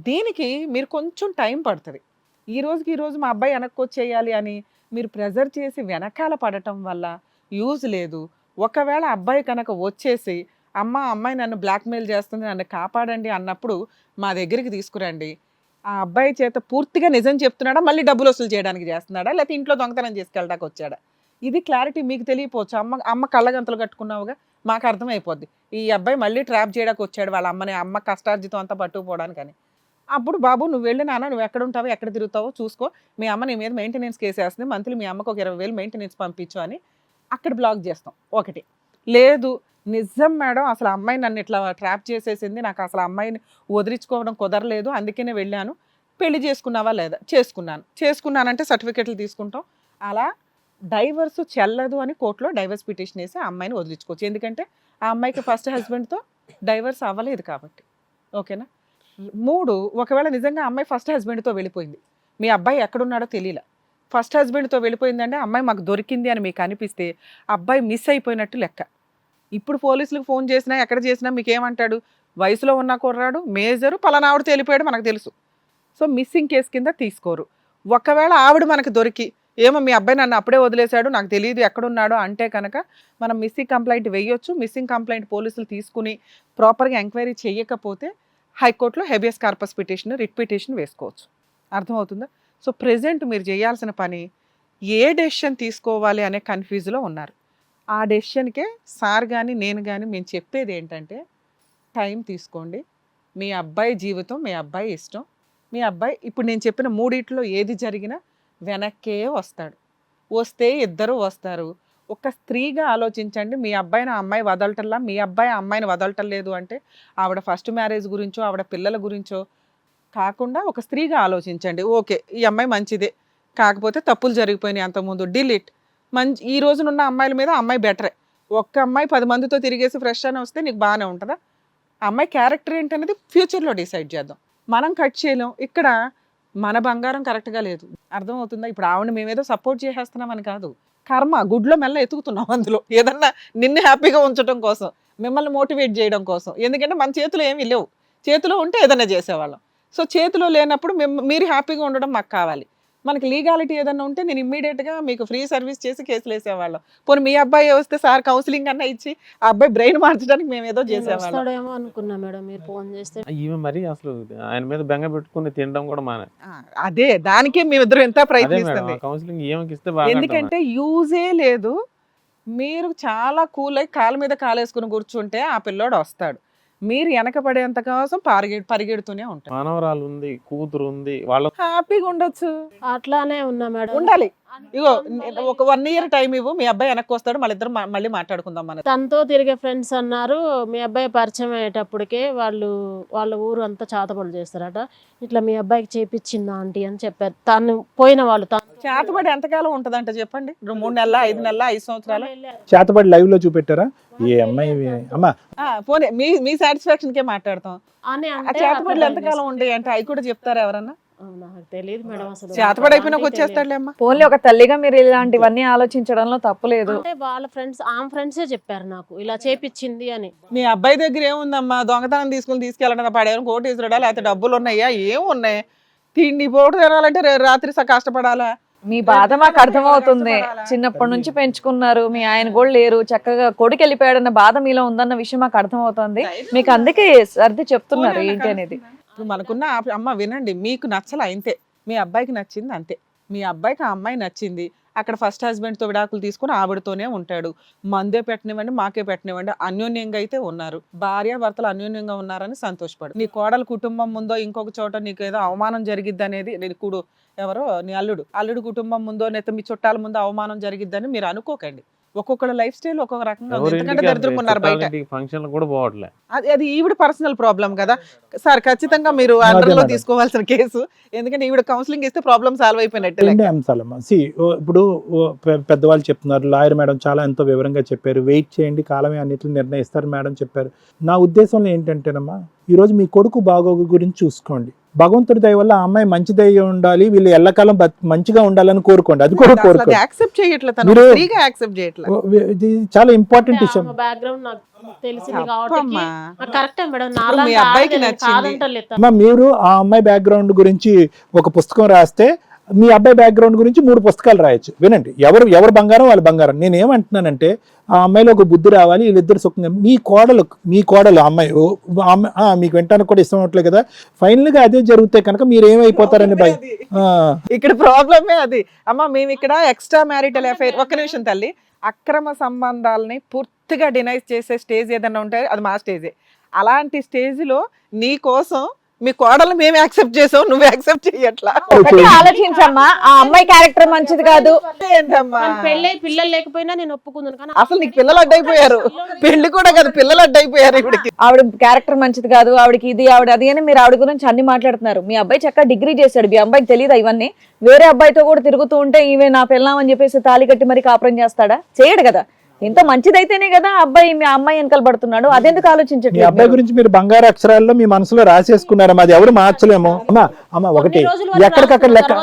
C: దీనికి మీరు కొంచెం టైం పడుతుంది. ఈ రోజు మా అబ్బాయి వెనక్కి వచ్చేయాలి అని మీరు ప్రెజర్ చేసి వెనకాల పడటం వల్ల యూజ్ లేదు. ఒకవేళ అబ్బాయి కనుక వచ్చేసి అమ్మాయి నన్ను బ్లాక్మెయిల్ చేస్తుంది, నన్ను కాపాడండి అన్నప్పుడు మా దగ్గరికి తీసుకురండి. ఆ అబ్బాయి చేత పూర్తిగా నిజం చెప్తున్నాడా, మళ్ళీ డబ్బులు వసూలు చేయడానికి చేస్తున్నాడా, లేకపోతే ఇంట్లో దొంగతనం చేసుకెళ్ళడానికి వచ్చాడా, ఇది క్లారిటీ మీకు తెలియపోవచ్చు. అమ్మ కళ్ళగంతలు కట్టుకున్నావుగా, మాకు అర్థమైపోద్ది ఈ అబ్బాయి మళ్ళీ ట్రాప్ చేయడానికి వచ్చాడు వాళ్ళ అమ్మ కష్టార్జితం అంతా పట్టుకుపోవడానికని. అప్పుడు బాబు నువ్వు వెళ్ళి నాన్న, నువ్వు ఎక్కడ ఉంటావో ఎక్కడ తిరుగుతావో చూసుకో, మీ అమ్మ నీ మీద మెయింటెనెన్స్ కేసు వేస్తుంది, మంత్లీ మీ అమ్మకు ఒక 20,000 మెయింటెనెన్స్ పంపించు అని అక్కడ బ్లాక్ చేస్తాం. ఒకటి లేదు, నిజం మేడం అసలు అమ్మాయి నన్ను ఇట్లా ట్రాప్ చేసేసింది, నాకు అసలు అమ్మాయిని వదిలించుకోవడం కుదరలేదు, అందుకనే వెళ్ళాను. పెళ్లి చేసుకున్నావా లేదా? చేసుకున్నానంటే సర్టిఫికెట్లు తీసుకుంటాం. అలా డైవర్స్ చెల్లదు అని కోర్టులో డైవర్స్ పిటిషన్ వేసి ఆ అమ్మాయిని వదిలించుకోవచ్చు. ఎందుకంటే ఆ అమ్మాయికి ఫస్ట్ హస్బెండ్తో డైవర్స్ అవ్వలేదు కాబట్టి. ఓకేనా? 3, ఒకవేళ నిజంగా అమ్మాయి ఫస్ట్ హస్బెండ్తో వెళ్ళిపోయింది, మీ అబ్బాయి ఎక్కడున్నాడో తెలియలే, ఫస్ట్ హస్బెండ్తో వెళ్ళిపోయిందంటే అమ్మాయి మాకు దొరికింది అని మీకు అనిపిస్తే అబ్బాయి మిస్ అయిపోయినట్టు లెక్క. ఇప్పుడు పోలీసులకు ఫోన్ చేసినా ఎక్కడ చేసినా మీకు ఏమంటాడు, వయసులో ఉన్న కుర్రాడు మేజరు పలానా ఆవిడ తెలిపోయాడు మనకు తెలుసు. సో మిస్సింగ్ కేసు కింద తీసుకోరు. ఒకవేళ ఆవిడ మనకు దొరికి ఏమో మీ అబ్బాయి నన్ను అప్పుడే వదిలేశాడు, నాకు తెలియదు ఎక్కడున్నాడో అంటే కనుక మనం మిస్సింగ్ కంప్లైంట్ వేయొచ్చు. మిస్సింగ్ కంప్లైంట్ పోలీసులు తీసుకుని ప్రాపర్గా ఎంక్వైరీ చేయకపోతే హైకోర్టులో habeas corpus petition, writ petition వేసుకోవచ్చు. అర్థమవుతుందా? సో ప్రెజెంట్ మీరు చేయాల్సిన పని ఏ డెసిషన్ తీసుకోవాలి అనే కన్ఫ్యూజ్లో ఉన్నారు. ఆ డెసిషన్కే సార్ కానీ నేను కానీ మేము చెప్పేది ఏంటంటే టైం తీసుకోండి. మీ అబ్బాయి జీవితం, మీ అబ్బాయి ఇష్టం. మీ అబ్బాయి ఇప్పుడు నేను చెప్పిన 3 ఏది జరిగినా వెనక్కే వస్తాడు. వస్తే ఇద్దరు వస్తారు. ఒక స్త్రీగా ఆలోచించండి. మీ అబ్బాయిని ఆ అమ్మాయి వదలటల్లా, మీ అబ్బాయి ఆ అమ్మాయిని వదలటం లేదు అంటే ఆవిడ ఫస్ట్ మ్యారేజ్ గురించో ఆవిడ పిల్లల గురించో కాకుండా ఒక స్త్రీగా ఆలోచించండి. ఓకే ఈ అమ్మాయి మంచిదే, కాకపోతే తప్పులు జరిగిపోయినాయి అంతకుముందు, డిలీట్. ఈ రోజునున్న అమ్మాయిల మీద అమ్మాయి బెటరే. ఒక్క అమ్మాయి 10 మందితో తిరిగేసి ఫ్రెష్ అని వస్తే నీకు బాగానే ఉంటుందా? అమ్మాయి క్యారెక్టర్ ఏంటనేది ఫ్యూచర్లో డిసైడ్ చేద్దాం. మనం కట్ చేయలేం. ఇక్కడ మన బంగారం కరెక్ట్గా లేదు. అర్థమవుతుందా? ఇప్పుడు ఆవిడ మేమేదో సపోర్ట్ చేసేస్తున్నామని కాదు, కర్మ గుడ్లో మెల్ల ఎతుకుతున్నాం అందులో ఏదన్నా నిన్ను హ్యాపీగా ఉంచడం కోసం, మిమ్మల్ని మోటివేట్ చేయడం కోసం. ఎందుకంటే మన చేతిలో ఏమీ లేవు, చేతిలో ఉంటే ఏదైనా చేసేవాళ్ళం. సో చేతిలో లేనప్పుడు మీరు హ్యాపీగా ఉండడం మాకు కావాలి. మనకి లీగాలిటీ ఏదన్నా ఉంటే నేను ఇమ్మీడియట్గా మీకు ఫ్రీ సర్వీస్ చేసి కేసులు వేసేవాళ్ళం. పోనీ మీ అబ్బాయి వస్తే సార్ కౌన్సిలింగ్ అన్న ఇచ్చి ఆ అబ్బాయి బ్రెయిన్ మార్చడానికి మేము ఏదో చేసేవాళ్ళం
B: అనుకున్నా మేడం, మీరు ఫోన్ చేస్తే.
D: ఈమె మరి అసలు ఆయన మీద బెంగ పెట్టుకుని తినడం కూడా మానే.
C: అదే దానికే మేమిద్దరం ఎంత ప్రయత్నిస్తుంది.
D: కౌన్సిలింగ్ ఏమకి ఇస్తే బాగా,
C: ఎందుకంటే యూజే లేదు. మీరు చాలా కూల్ అయి కాళ్ళ మీద కాలేసుకుని కూర్చుంటే ఆ పిల్లోడు వస్తాడు. మీరు వెనకపడేంత కోసం పరిగెడుతూనే ఉంటారు.
D: మనవరాలు ఉంది, కూతురు ఉంది, వాళ్ళ
C: హ్యాపీగా ఉండొచ్చు.
B: అట్లానే ఉన్నా మేడం.
C: ఉండాలి. ఇగో ఒక 1 year టైం ఇవ్వు, మీ అబ్బాయి వెనక్కి వస్తాడు, మళ్ళీ మాట్లాడుకుందాం. మన
B: తనతో తిరిగే ఫ్రెండ్స్ అన్నారు మీ అబ్బాయి పరిచయం అయ్యేటప్పటికే వాళ్ళ ఊరు అంతా చాతపడి చేస్తారట, ఇట్లా మీ అబ్బాయికి చేపించిందా ఆంటీ అని చెప్పారు. తను పోయిన వాళ్ళు
C: చేతబడి ఎంతకాలం ఉంటదంట చెప్పండి? 3 నెలల, 5 నెలల, 5 సంవత్సరాలు
E: చేతబడి లైవ్ లో చూపెట్టారా? ఏ అమ్మాయి అమ్మా
C: పోనీ మీ సాటిస్ఫాక్షన్ కే మాట్లాడతాం. చేతబడులు ఎంతకాలం ఉంటాయి అంటే అవి కూడా చెప్తారా ఎవరన్నా?
B: నాకు తెలియదు మేడం. అసలు
C: చేతబడి అయిపోయినా వచ్చేస్తాడులే అమ్మా.
A: ఓన్లీ ఒక తల్లిగా మీరు ఇలాంటివన్నీ ఆలోచించడంలో తప్పులేదు.
B: అంటే వాళ్ళ ఫ్రెండ్స్, ఆమె ఫ్రెండ్సే చెప్పారు నాకు ఇలా చేపించింది అని.
C: మీ అబ్బాయి దగ్గర ఏముందమ్మా? దొంగతనం తీసుకెళ్ళడం, పడేయడం, కోటి తీసుకురాడా, లేకపోతే డబ్బులు ఉన్నాయా? ఏమున్నాయి? తిండి పోటు తినాలంటే రాత్రి కష్టపడాలా?
A: మీ బాధ మాకు అర్థమవుతుంది. చిన్నప్పటి నుంచి పెంచుకున్నారు, మీ ఆయన కూడా లేరు, చక్కగా కొడుకు వెళ్ళిపోయాడన్న బాధ మీలో ఉందన్న విషయం మాకు అర్థమవుతుంది. మీకు అందుకే సర్ది చెప్తున్నారు ఏంటి అనేది.
C: ఇప్పుడు మనకున్న అమ్మ వినండి, మీకు నచ్చల అంతే, మీ అబ్బాయికి నచ్చింది అంతే. మీ అబ్బాయికి ఆ అమ్మాయి నచ్చింది, అక్కడ ఫస్ట్ హస్బెండ్తో విడాకులు తీసుకుని ఆవిడతోనే ఉంటాడు. మందే పెట్టనివ్వండి, మాకే పెట్టనివ్వండి, అన్యోన్యంగా అయితే ఉన్నారు. భార్యాభర్తలు అన్యోన్యంగా ఉన్నారని సంతోషపడు. నీ కోడల కుటుంబం ముందో ఇంకొక చోట నీకు ఏదో అవమానం జరిగిద్ది అనేది, నీకు ఎవరో నీ అల్లుడు కుటుంబం ముందో లేకపోతే మీ చుట్టాల ముందో అవమానం జరిగిద్దని మీరు అనుకోకండి. ఒక్కొక్కళ్ళ లైఫ్ స్టైల్ ఒక్కొక్క రకంగా ఉంది. ఎందుకంటే దరిద్రంగా బయట
D: ఫంక్షన్ కూడా పోవట్లే.
C: అది ఈవిడ పర్సనల్ ప్రాబ్లం కదా సార్. ఖచ్చితంగా మీరు అండర్లో తీసుకోవాల్సిన కేసు. ఎందుకంటే ఈవిడ కౌన్సిలింగ్ ఇస్తే ప్రాబ్లం సాల్వ్ అయిపోయినట్టు.
E: 2 అంశాలమ్మా. ఇప్పుడు పెద్దవాళ్ళు చెప్తున్నారు, లాయర్ మేడం చాలా ఎంతో వివరంగా చెప్పారు, వెయిట్ చేయండి కాలమే అన్నిటిని నిర్ణయిస్తారు మేడం చెప్పారు. నా ఉద్దేశంలో ఏంటంటేనమ్మా, ఈరోజు మీ కొడుకు బాగోగు గురించి చూసుకోండి. భగవంతుడి దయ వల్ల ఆ అమ్మాయి మంచిదై ఉండాలి, వీళ్ళు ఎల్లకాలం మంచిగా ఉండాలని కోరుకోండి. అది కూడా కోరుకోండి. ఇది చాలా ఇంపార్టెంట్ విషయం. మీరు ఆ అమ్మాయి బ్యాక్గ్రౌండ్ గురించి ఒక పుస్తకం రాస్తే మీ అబ్బాయి బ్యాక్గ్రౌండ్ గురించి 3 పుస్తకాలు రాయొచ్చు. వినండి, ఎవరు బంగారం వాళ్ళ బంగారం. నేను ఏమంటున్నానంటే ఆ అమ్మాయిలో ఒక బుద్ధి రావాలి, వీళ్ళిద్దరు సుఖంగా. మీ కోడలు అమ్మాయి మీకు వింటానికి కూడా ఇష్టం అవట్లేదు కదా, ఫైనల్ గా అదే జరిగితే కనుక మీరు ఏమైపోతారని భయం.
C: ఇక్కడ ప్రాబ్లమే అది. అమ్మ మేము ఇక్కడ ఎక్స్ట్రా మ్యారిటల్ అఫైర్, ఒక్క నిమిషం తల్లి, అక్రమ సంబంధాలని పూర్తిగా డినైజ్ చేసే స్టేజ్ ఏదైనా ఉంటే అది మా స్టేజే. అలాంటి స్టేజ్లో నీ కోసం మీ కోడలు మేము యాక్సెప్ట్ చేసాం, నువ్వు యాక్సెప్ట్ చెయ్యట్లా.
A: ఒకటి ఆలోచించమ్మా, ఆ అమ్మాయి క్యారెక్టర్ మంచిది కాదు.
C: ఏంటమ్మా
B: పెళ్ళై పిల్లలు లేకపోయినా నేను ఒప్పుకుందును, కానీ
C: అసలు నీకు పిల్లలు అడ్డైపోయారు, పెళ్లి కూడా కదా పిల్లలు అడ్డైపోయారు. ఇవిడికి
A: ఆవిడ క్యారెక్టర్ మంచిది కాదు, ఆవిడకి ఇది ఆవిడ అది అని మీరు ఆవిడ గురించి అన్ని మాట్లాడుతున్నారు. మీ అబ్బాయి చక్కగా డిగ్రీ చేశాడు, మీ అబ్బాయికి తెలియదా ఇవన్నీ? వేరే అబ్బాయితో కూడా తిరుగుతూ ఉంటే ఈమె నా పెళ్ళాం అని చెప్పేసి తాళి కట్టి మరి కాపురం చేస్తాడా? చేయడు కదా. ఇంత మంచిదైతేనే కదా అబ్బాయి మీ అమ్మాయి వెనకాల పడుతున్నాడు. అదెందుకు
E: మీ
A: ఆలోచించట్లేదు?
E: అబ్బాయి గురించి మీరు బంగారు అక్షరాల్లో మీ మనసులో రాసేసుకున్నారు. అది ఎవరు మార్చలేము. అమ్మా ఒకటి ఎక్కడికక్కడ లెక్క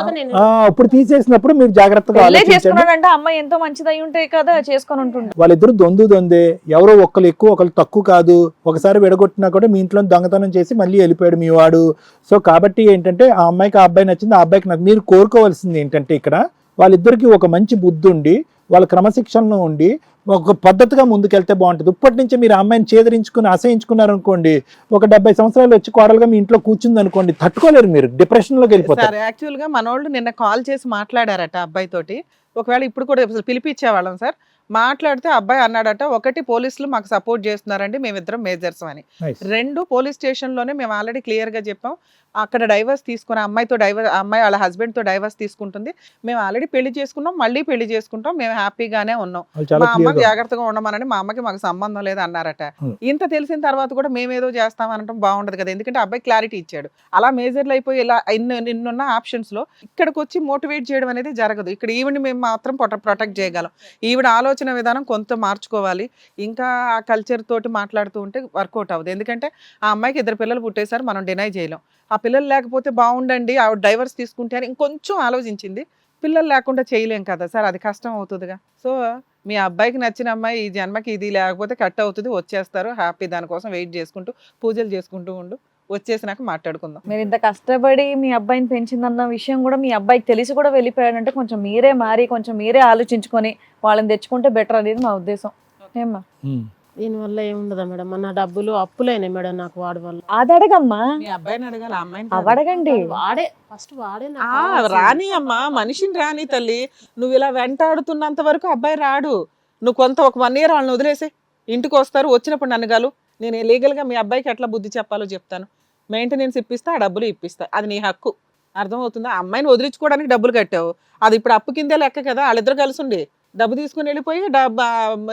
E: ఇప్పుడు తీసేసినప్పుడు మీరు జాగ్రత్తగా
A: పెళ్ళే
E: ఆలోచించండి.
A: చేసుకున్నాడంటే అమ్మాయి ఎంతో మంచిదై ఉంటే కదా చేసుకొని ఉంటుంది.
E: వాళ్ళిద్దరు దొందే, ఎవరో ఒకళ్ళు ఎక్కువ ఒకళ్ళు తక్కువ కాదు. ఒకసారి విడగొట్టినా కూడా మీ ఇంట్లో దొంగతనం చేసి మళ్ళీ వెళ్ళిపోయాడు మీ వాడు. సో కాబట్టి ఏంటంటే ఆ అమ్మాయికి ఆ అబ్బాయి నచ్చింది, ఆ అబ్బాయికి నాకు మీరు కోరుకోవాల్సింది ఏంటంటే ఇక్కడ వాళ్ళిద్దరికి ఒక మంచి బుద్ధి ఉండి వాళ్ళ క్రమశిక్షణలో ఉండి ఒక పద్ధతిగా ముందుకెళ్తే బాగుంటుంది. ఇప్పటి నుంచి మీరు అమ్మాయిని చేదరించుకుని అసహించుకున్నారు అనుకోండి, ఒక 70 సంవత్సరాలు వచ్చి కోడలుగా మీ ఇంట్లో కూర్చుంది అనుకోండి, తట్టుకోలేరు, మీరు డిప్రెషన్ లోకి వెళ్ళిపోతారు.
C: యాక్చువల్ గా మనోళ్ళు నిన్న కాల్ చేసి మాట్లాడారట అబ్బాయి తోటి. ఒకవేళ ఇప్పుడు కూడా పిలిపించేవాళ్ళం సార్. మాట్లాడితే అబ్బాయి అన్నాడట, ఒకటి పోలీసులు మాకు సపోర్ట్ చేస్తున్నారండి, మేమిద్దరం మేజర్స్ అని.
E: Nice.
C: 2 పోలీస్ స్టేషన్ లోనే మేము ఆల్రెడీ క్లియర్ గా చెప్పాం, అక్కడ డైవర్స్ తీసుకుని అమ్మాయి వాళ్ళ హస్బెండ్ తో డైవర్స్ తీసుకుంటుంది, మేము ఆల్రెడీ పెళ్లి చేసుకున్నాం, మళ్ళీ పెళ్లి చేసుకుంటాం, మేము హ్యాపీగానే ఉన్నాం,
E: వాళ్ళు చాలా
C: మా అమ్మ
E: clear గా
C: జాగ్రత్తగా ఉండమని, మా అమ్మకి మాకు సంబంధం లేదు అన్నారట. ఇంత తెలిసిన తర్వాత కూడా మేమేదో చేస్తామనటం బాగుండదు కదా, ఎందుకంటే అబ్బాయి క్లారిటీ ఇచ్చాడు. అలా మేజర్లు అయిపోయి ఇలా ఇన్నున్న ఆప్షన్స్ లో ఇక్కడికి వచ్చి మోటివేట్ చేయడం అనేది జరగదు. ఇక్కడ ఈవిని మేము మాత్రం ప్రొటెక్ట్ చేయగలం. ఈవిడ ఆలోచన విధానం కొంత మార్చుకోవాలి. ఇంకా ఆ కల్చర్ తోటి మాట్లాడుతూ ఉంటే వర్కౌట్ అవ్వదు. ఎందుకంటే ఆ అమ్మాయికి 2 పిల్లలు పుట్టేశారు, మనం డినై చేయలేం. ఆ పిల్లలు లేకపోతే బాగుండండి, ఆవిడ డైవర్స్ తీసుకుంటే అని ఇంకొంచెం ఆలోచించింది. పిల్లలు లేకుండా చేయలేం కదా సార్, అది కష్టం అవుతుందిగా. సో మీ అబ్బాయికి నచ్చిన అమ్మాయి ఈ జన్మకి ఇది లేకపోతే కట్ అవుతుంది, వచ్చేస్తారు హ్యాపీ. దానికోసం వెయిట్ చేసుకుంటూ పూజలు చేసుకుంటూ ఉండు, వచ్చేసినాక మాట్లాడుకుందాం.
A: మీరు ఇంత కష్టపడి మీ అబ్బాయిని పెంచిందన్న విషయం కూడా మీ అబ్బాయికి తెలిసి కూడా వెళ్ళిపోయాడంటే కొంచెం మీరే మారి కొంచెం మీరే ఆలోచించుకొని వాళ్ళని తెచ్చుకుంటే బెటర్ అనేది మా ఉద్దేశం. ఏమ్మా?
B: దీనివల్ల ఏముండదా మేడం, మన డబ్బులు అప్పులైనాయి మేడం నాకు వాడి వల్ల.
A: అది అడగమ్మా,
C: మీ అబ్బాయిని అడగాలి, ఆ అమ్మాయిని
A: అవి అడగండి.
B: వాడే ఫస్ట్ వాడే నాకు
C: ఆ,
B: కావాల్సింది.
C: రాని అమ్మా, మనిషిని రాని తల్లి. నువ్వు ఇలా వెంటాడుతున్నంత వరకు అబ్బాయి రాడు. నువ్వు ఒక 1 year వాళ్ళని వదిలేసి ఇంటికి వస్తారు, వచ్చినప్పుడు నన్ను గలు, నేను లీగల్గా మీ అబ్బాయికి ఎట్లా బుద్ధి చెప్పాలో చెప్తాను, మెయింటెనెన్స్ ఇప్పిస్తా, ఆ డబ్బులు ఇప్పిస్తా, అది నీ హక్కు. అర్థమవుతుందా? అమ్మాయిని వదిలించుకోవడానికి డబ్బులు కట్టావు, అది ఇప్పుడు అప్పు కిందే లెక్క కదా. వాళ్ళిద్దరు కలిసి ఉండి డబ్బు తీసుకుని వెళ్ళిపోయి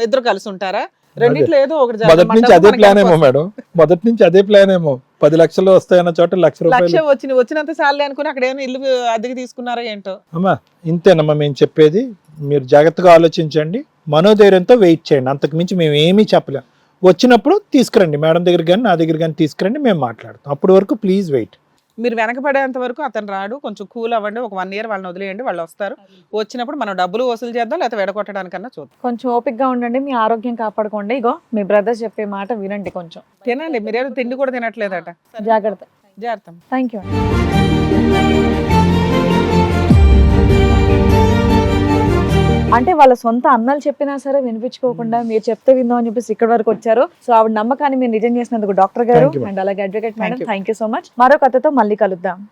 C: ఇద్దరు కలిసి ఉంటారా? రెండిట్లో ఏదో ఒకటి
E: మొదటి నుంచి అదే ప్లాన్ ఏమో మేడం, మొదటి నుంచి అదే ప్లాన్ ఏమో. 10 లక్షలు వస్తాయన్న చోట 1,00,000 రూపాయలు
C: వచ్చినంత సార్లే అనుకుని అక్కడ ఏమైనా ఇల్లు అద్దెకి తీసుకున్నారా ఏంటో.
E: అమ్మా ఇంతేనమ్మా మేము చెప్పేది. మీరు జాగ్రత్తగా ఆలోచించండి, మనోధైర్యంతో వెయిట్ చేయండి. అంతకు మించి మేము ఏమీ చెప్పలేం. వచ్చినప్పుడు తీసుకురండి, మేడం దగ్గర కానీ నా దగ్గర కానీ తీసుకురండి, మేము మాట్లాడతాం. అప్పటి వరకు ప్లీజ్ వెయిట్.
C: మీరు వెనకబడేంత వరకు అతను రాడు, కొంచెం కూల్ అవ్వండి, ఒక 1 year వాళ్ళని వదిలేయండి, వాళ్ళు వస్తారు. వచ్చినప్పుడు మనం డబ్బులు వసూలు చేద్దాం, లేకపోతే వెడగొట్టడానికన్నా చూద్దాం.
A: కొంచెం ఓపికగా ఉండండి, మీ ఆరోగ్యం కాపాడుకోండి. ఇగో మీ బ్రదర్ చెప్పే మాట వినండి, కొంచెం
C: తినండి. మీరేదో తిండి కూడా తినట్లేదట.
A: జాగ్రత్త.
C: జాగ్రత్త.
A: Thank you. అంటే వాళ్ళ సొంత అన్నలు చెప్పినా సరే వినిపించుకోకుండా మీరు చెప్తే విందాం అని చెప్పేసి ఇక్కడ వరకు వచ్చారు. సో ఆవిడ నమ్మకాన్ని మీరు నిజం చేసినందుకు డాక్టర్ గారు అండ్ అలాగే advocate madam, thank you so much. మరో కథతో మళ్ళీ కలుద్దాం.